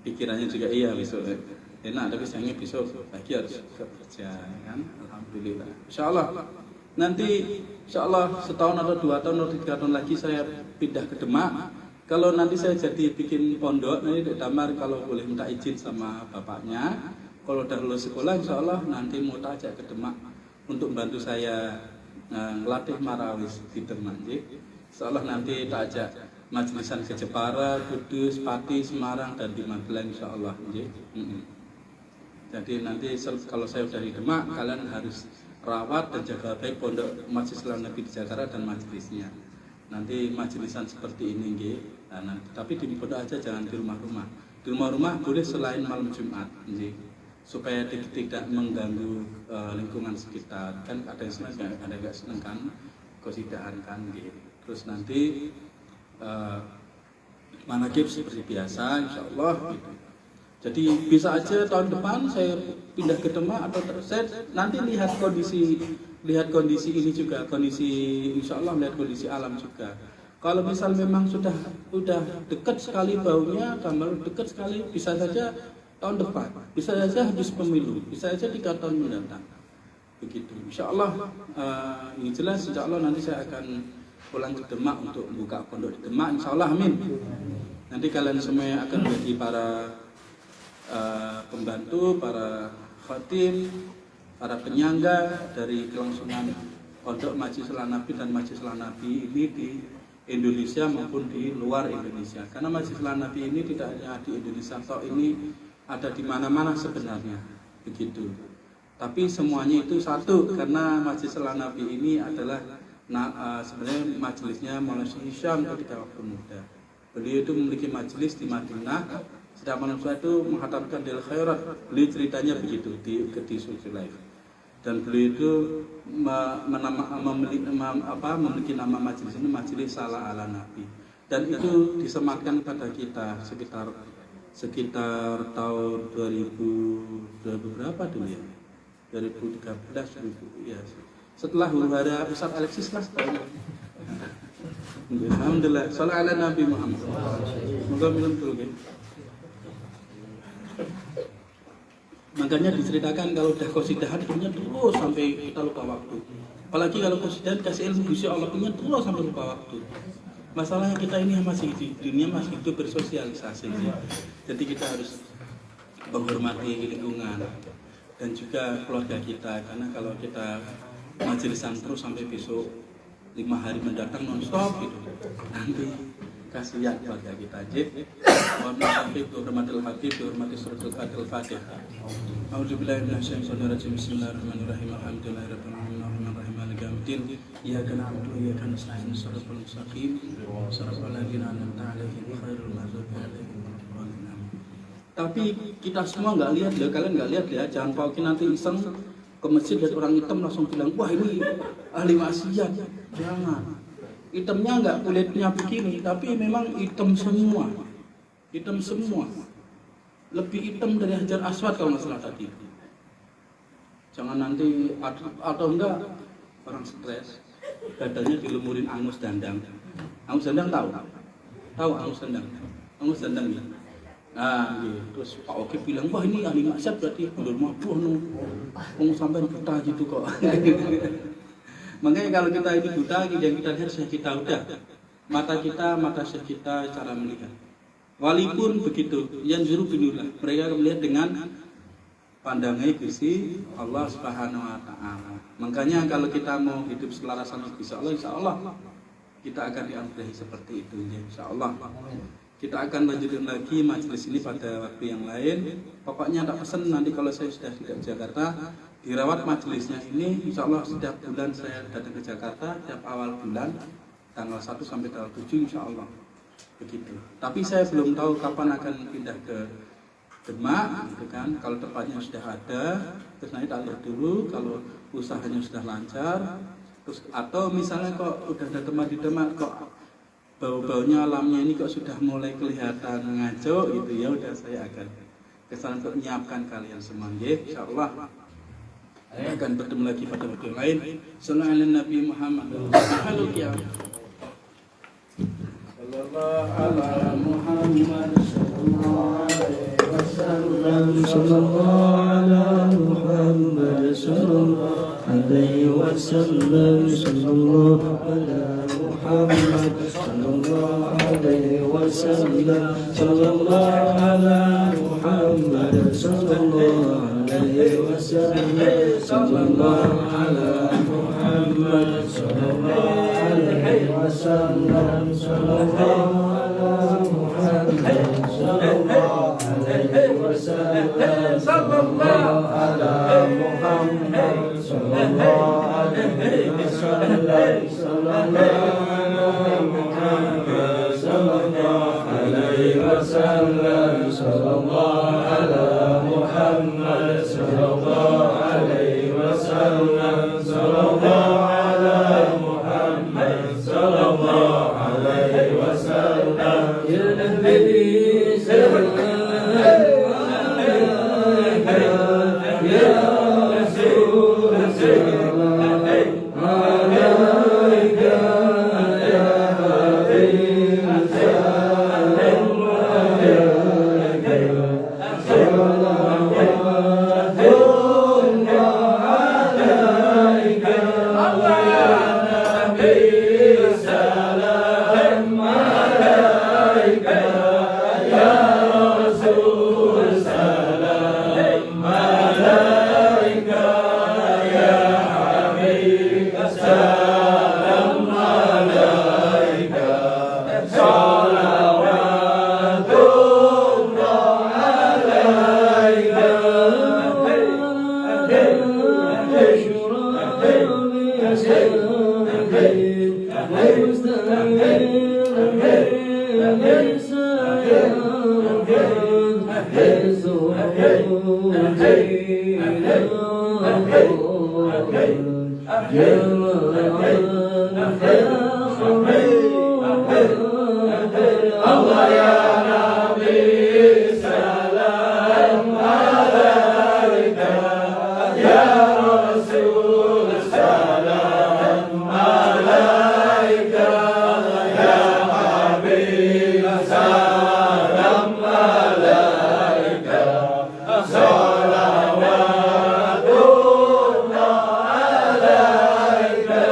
Pikirannya juga iya besok enak, tapi sayangnya besok lagi harus kerja kan. Alhamdulillah. Insyaallah nanti setahun atau 2 tahun atau 3 tahun lagi saya pindah ke Demak. Kalau nanti saya jadi bikin pondok nanti di Damar, kalau boleh minta izin sama bapaknya, kalau udah lulus sekolah insyaallah nanti mau tak ajak ke Demak untuk bantu saya ngelatih marawis di Demak. Insyaallah nanti tak ajak majlisan ke Jepara, Kudus, Pati, Semarang dan di Magelang insyaallah. Jadi nanti kalau saya sudah di Demak, kalian harus rawat dan jaga baik pondok Majelis Islam Nabi di Jakarta dan majelisnya. Nanti majelisan seperti ini nggih. Nah, tapi di pondok aja, jangan di rumah-rumah. Di rumah-rumah boleh selain malam Jumat nggih. Supaya tidak mengganggu lingkungan sekitar. Kan ada yang senang, ada yang enggak senang kan qasidahan kan nggih. Terus nanti manaqib seperti biasa insyaallah gitu. Jadi bisa aja tahun depan saya pindah ke Demak atau saya nanti lihat kondisi ini juga, insyaallah melihat kondisi alam juga. Kalau misal memang sudah dekat sekali baunya, tambah dekat sekali, bisa saja tahun depan, bisa saja habis pemilu, bisa saja 3 tahun mendatang. Begitu. Insyaallah ini jelas, insyaallah nanti saya akan pulang ke Demak untuk membuka pondok di Demak, insyaallah amin. Nanti kalian semua akan menjadi para pembantu, para khatib, para penyangga dari kelangsungan Pondok Majelis Nabi dan Majelis Nabi ini di Indonesia maupun di luar Indonesia. Karena Majelis Nabi ini tidak hanya di Indonesia, toh ini ada di mana-mana sebenarnya, begitu. Tapi semuanya itu satu, karena Majelis Nabi ini adalah sebenarnya majelisnya Maulana Syekh Hisham ketika waktu muda. Beliau itu memiliki majelis di Madinah, sedang manusia itu menghatamkan Dalil Khairat. Beliau ceritanya begitu di Sufi Life. Dan beliau itu memiliki nama majelis ini Majelis Salah ala Nabi. Dan itu disematkan pada kita sekitar tahun 2000 berapa dulu ya? 2013 ya. Setelah ada Ustaz Alexis lah. Alhamdulillah. Salah ala Nabi Muhammad. Moga minum dulu kan. Makanya diceritakan kalau udah qasidahan punya terus sampai kita lupa waktu. Apalagi kalau qasidahan kasih ilmu Gusti Allah punya terus sampai lupa waktu. Masalahnya kita ini masih di dunia masih hidup bersosialisasi. Jadi kita harus menghormati lingkungan dan juga keluarga kita, karena kalau kita majelisan terus sampai besok 5 hari mendatang non-stop gitu, nanti kasihan keluarga kita aja. Mohon maaf, dihormati Habib, dihormati suratul Fatihah. A'udzubillahi minasyaitonir rajim. Bismillahirrahmanirrahim. Alhamdulillahirabbil alamin. Arrahmanirrahim. Maliki yaumiddin. Iyyaka na'budu wa iyyaka nasta'in. Shiratal mustaqim. Shiratal ladzina an'amta 'alaihim ghairil maghdubi 'alaihim waladdallin. Tapi kita semua nggak lihat ya, kalian nggak lihat ya. Jangan paukin nanti iseng ke masjid lihat orang hitam langsung bilang, wah ini ahli maksiat. Jangan. Hitamnya nggak kulitnya begini, tapi memang hitam semua. Hitam semua. Lebih hitam dari Hajar Aswad kalau masalah tadi. Jangan nanti atau enggak orang stres, badannya dilumurin angus dandang. Angus dandang tahu? Tahu angus dandang? Angus dandang ya. Nah, gitu. Terus Pak Oki bilang, wah ini ahli maksiat berarti belum mabuk no. Mau sampai buta gitu kok. Makanya kalau kita ini buta, yang kita lihat Syekh kita udah. Mata Syekh kita cara melihat. Walaupun begitu, yang juru binullah, mereka melihat dengan pandangan Gusti Allah Subhanahu wa taala. Makanya kalau kita mau hidup selaras sama Gusti Allah, insyaallah kita akan dianugerahi seperti itu ya, insyaallah. Kita akan lanjutkan lagi majelis ini pada waktu yang lain. Pokoknya tak pesan nanti kalau saya sudah tidak di Jakarta, dirawat majelisnya ini, insyaallah setiap bulan saya datang ke Jakarta, setiap awal bulan tanggal 1 sampai tanggal 7 insyaallah. Begitu. Tapi saya belum tahu kapan akan pindah ke Demak, gitu kan. Kalau tempatnya sudah ada, terus nanti tak lihat dulu. Kalau usahanya sudah lancar, terus atau misalnya kok udah ada tempat di Demak, kok bau-baunya alamnya ini kok sudah mulai kelihatan ngaco, gitu ya. Udah saya akan kesana untuk menyiapkan kalian semua, ya. Insyaallah akan bertemu lagi pada waktu lain. Sallallahu alaihi Nabi Muhammad. Halo ya. Ala Muhammad sallallahu alaihi wasallam, sallallahu ala Muhammad sallallahu alaihi wasallam, sallallahu ala Muhammad sallallahu alaihi wasallam, sallallahu ala Muhammad sallallahu alaihi wasallam, sallallahu ala Muhammad sallallahu alaihi wasallam, sallallahu ala Muhammad sallallahu alaihi wasallam, sallallahu ala Muhammad sallallahu alaihi wasallam, sallallahu ala Muhammad sallallahu alaihi wasallam, sallallahu ala Muhammad sallallahu alaihi wasallam, sallallahu ala Muhammad sallallahu alaihi wasallam. Ya Nabi sallallahu alaihi ya Rasul sallallahu alaihi ya Allah ya Nabi salam alaika, ya Rasul salam alaika, ya Habib salam alaika, salawatullah alaika.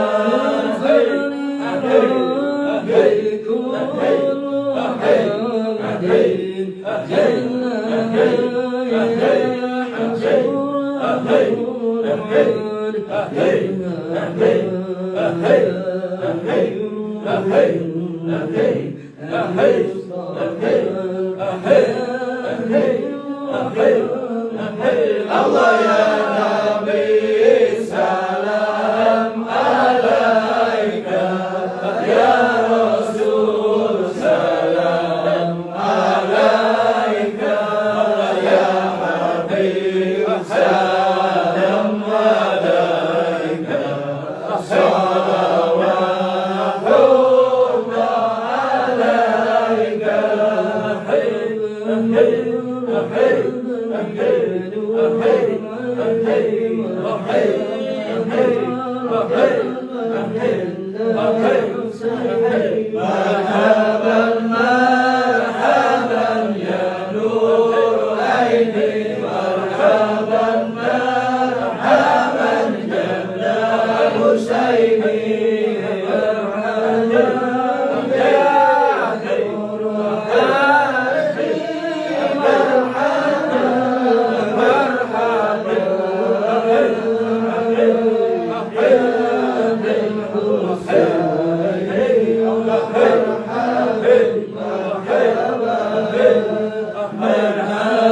Allah ya Nabi salam alaika, ya Rasul salam alaika, ya Habib salam alaika, salawatullah alaika. مرحبا مرحبا يا نور عيني، مرحبا مرحبا جنة حسيني، مرحبا يا نور عيني، مرحبا مرحبا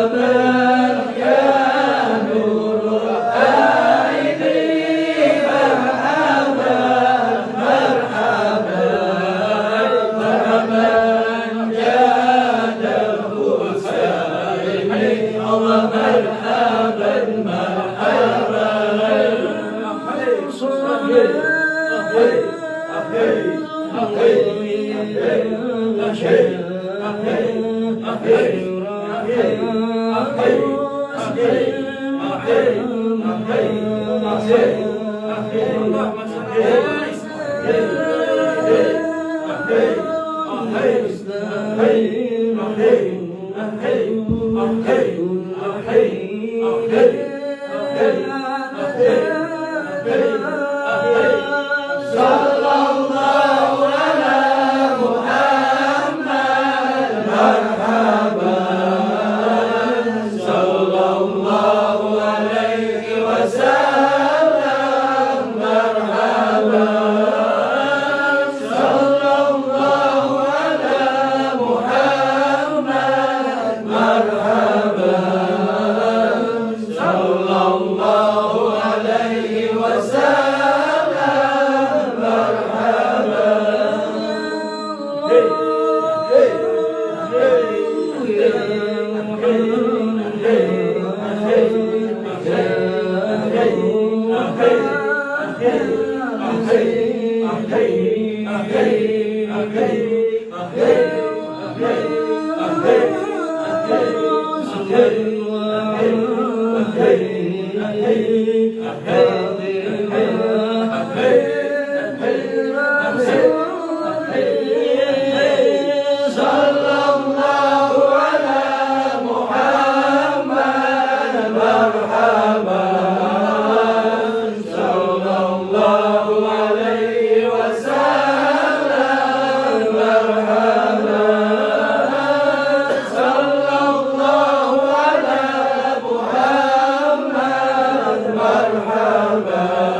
مرحبا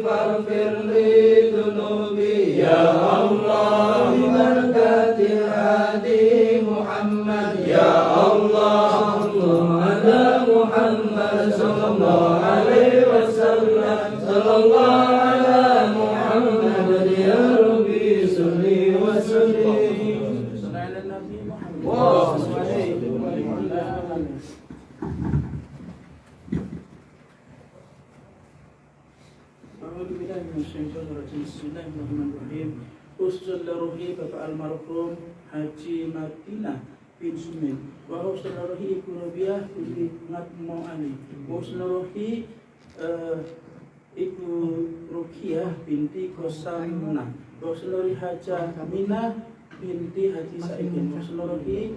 فاغفر لي ذنوبي يا الله ببركة الهادي محمد يا الله على محمد صلى الله عليه وسلم صلى الله على محمد يا ربي صل وسلم على النبي محمد اللهم A'udzu billahi minasyaitonir rajim. Bismillahirrahmanirrahim. Usul ruhi Bapak almarhum Haji Martina bin Sumin wa usul ruhi Ibu Rabiah binti Matmo Ali. Usul ruhi Ibu Rukiah binti Kosamuna. Usul ruhi Haja Aminah binti Haji Saidin. Usul ruhi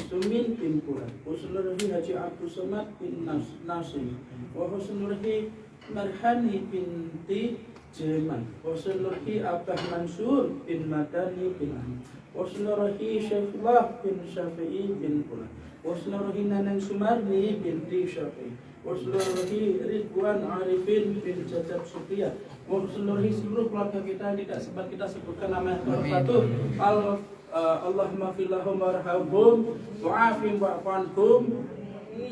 Sumin bin Pura. Usul ruhi Haji Abdul Somad bin Nasir. Wa usul ruhi Marhani binti Jeman, Wasulurhi Abah Mansur bin Madani bin Ali, Wasulurhi Syaifullah bin Syafi'i bin Pula, Wasulurhi Nanang Sumarni binti Syafi'i, Wasulurhi Ridwan Arifin bin Jajab Sufiyah, Wasulurhi seluruh keluarga kita tidak sempat kita sebutkan nama satu. Allahumma fillahum warhamhum wa'afim wa'afanhum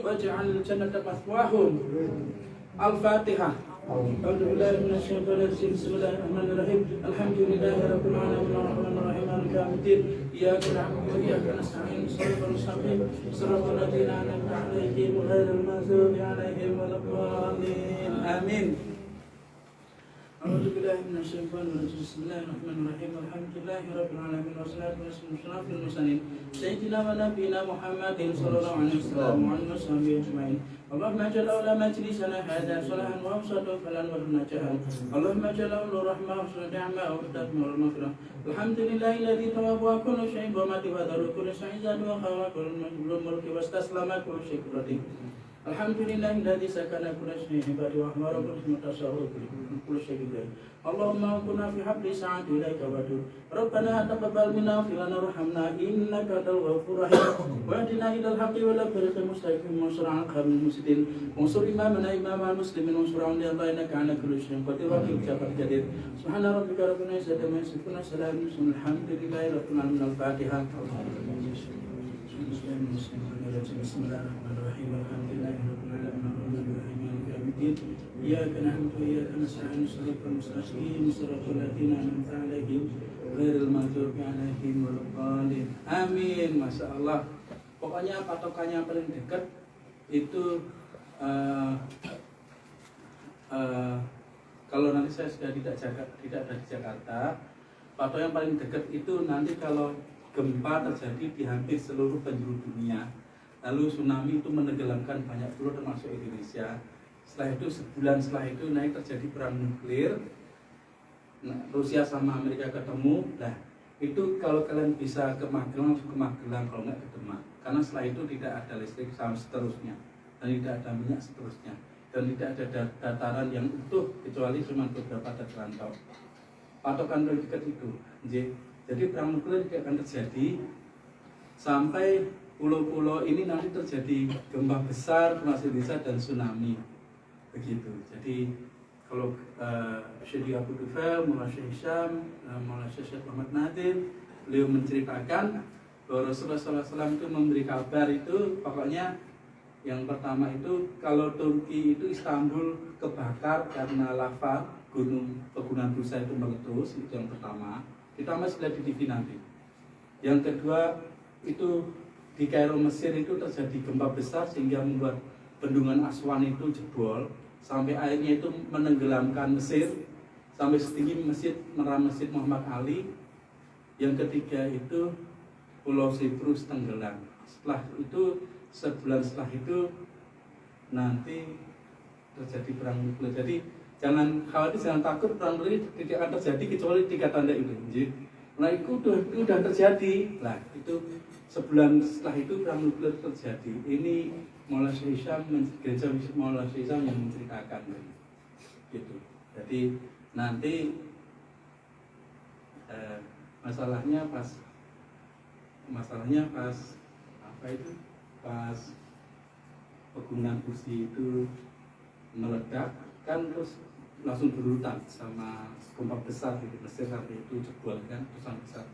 waj'al jannata maswahum. Al-Fatihah. A'udzubillahi minasyaitonir rajim. Bismillahirrahmanirrahim. Alhamdulillahi rabbil alamin arrahmanir rahim maliki yaumiddin. Iyyaka na'budu wa iyyaka nasta'in. Shiratal mustaqim. Shiratal ladzina an'amta 'alaihim ghairil maghdubi 'alaihim waladdallin. Amin. A'udzubillahi minasyaitonir rajim. Bismillahirrahmanirrahim. Alhamdulillahi rabbil alamin wassalatu wassalamu ala mursalin. Sayyidina wa nabiyina Muhammadin sallallahu alaihi wasallam wa ala alihi ajma'in. اللهم اجعل أولى مجلسنا هذا صلاحا وأوسطه فلا ونجاحا اللهم اجعله رحمة وحسن نعمة وفتح والمغفرة الحمد لله الذي تواب كل شيء ومات وذر كل شيء زاد وخوى كل الملك واستسلم كل شيء قدير الحمد لله الذي سكن كل شيء عباده وأحمر كل شيء متصور كل شيء قدير اللهم كنا في حبل ساعة إليك ودود ربنا تقبل منا واغفر لنا وارحمنا إنك أنت الغفور الرحيم واهدنا إلى الحق ولا طريق المستقيم وانصر عن قوم المفسدين وانصر إمامنا إمام المسلمين وانصر عون الله إنك على كل شيء قدير وكيف جبر جدير سبحان ربك رب العزة عما يصفون سلام الحمد لله رب العالمين الفاتحة بسم الله الرحمن الرحيم الحمد لله رب العالمين الرحمن الرحيم مالك يوم الدين إياك نعبد وإياك نستعين صراط المستقيم صراط الذين أنعمت عليهم غير المغضوب عليهم ولا الضالين amin. Masya Allah. Pokoknya patokannya paling dekat itu kalau nanti saya sudah tidak ada di Jakarta, patok yang paling dekat itu nanti kalau gempa terjadi di hampir seluruh penjuru dunia, lalu tsunami itu menenggelamkan banyak pulau termasuk Indonesia. Setelah itu sebulan setelah itu naik terjadi perang nuklir, Rusia sama Amerika ketemu. Nah itu kalau kalian bisa ke Magelang langsung ke Magelang, kalau nggak ke Demak, karena setelah itu tidak ada listrik sama seterusnya, dan tidak ada minyak seterusnya, dan tidak ada dataran yang utuh kecuali cuma beberapa dataran tok. Patokan dekat itu, jadi perang nuklir tidak akan terjadi sampai pulau-pulau ini nanti terjadi gempa besar termasuk Indonesia dan tsunami begitu. Jadi kalau Syekh Abu Dufail, Maulana Syekh Hisham, Maulana Syekh Muhammad Nadir, beliau menceritakan bahwa Rasulullah SAW itu memberi kabar itu, pokoknya yang pertama itu kalau Turki itu Istanbul kebakar karena lava pegunungan busa itu meletus, itu yang pertama. Kita masih lihat di TV nanti. Yang kedua itu di Kairo Mesir itu terjadi gempa besar sehingga membuat bendungan Aswan itu jebol sampai airnya itu menenggelamkan Mesir sampai setinggi menara Masjid Muhammad Ali. Yang ketiga itu Pulau Siprus tenggelam. Setelah itu sebulan setelah itu nanti terjadi perang nuklir. Jadi jangan khawatir, jangan takut, perang nuklir tidak akan terjadi kecuali 3 tanda itu. Nah itu udah terjadi. Nah itu sebulan setelah itu perang nuklir terjadi. Ini Maulana Syekh Hisham, gereja Maulana Syekh Hisham yang menceritakan gitu. Jadi nanti masalahnya pas apa itu? Pas pegunungan Fuji itu meledak, kan terus langsung berurutan sama gempa besar di Mesir sampai itu jebol kan, perusahaan besar.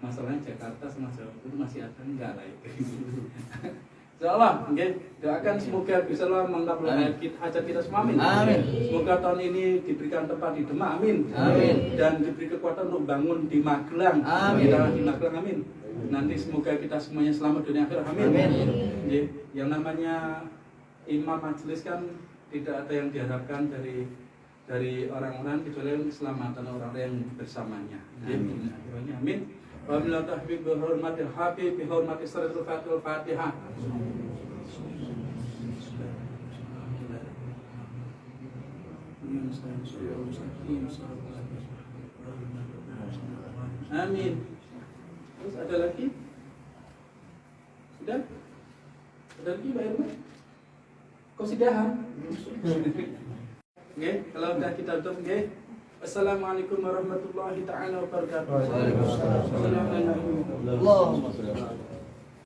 Masalahnya Jakarta sama Jawa Timur masih ada enggak lah itu. Insyaallah, doakan semoga bisa Allah mengabulkan hajat kita semua, amin. Amin. Semoga tahun ini diberikan tempat di Demak, amin. Amin. Dan diberi kekuatan untuk bangun di Magelang, Amin. kita di Magelang, amin. Nanti semoga kita semuanya selamat dunia akhirat, amin. Amin. Yang namanya imam majelis kan tidak ada yang diharapkan dari orang-orang kecuali keselamatan orang-orang yang bersamanya. Amin. Amin. Wa min tahbib bi hurmatil habib bi hurmati suratul Fatihah. Amin. Terus ada lagi? Sudah? Ada lagi Mbak Irma? Kok sudahan? Oke, kalau udah kita tutup, Assalamualaikum warahmatullahi taala wabarakatuh. Waalaikumsalam.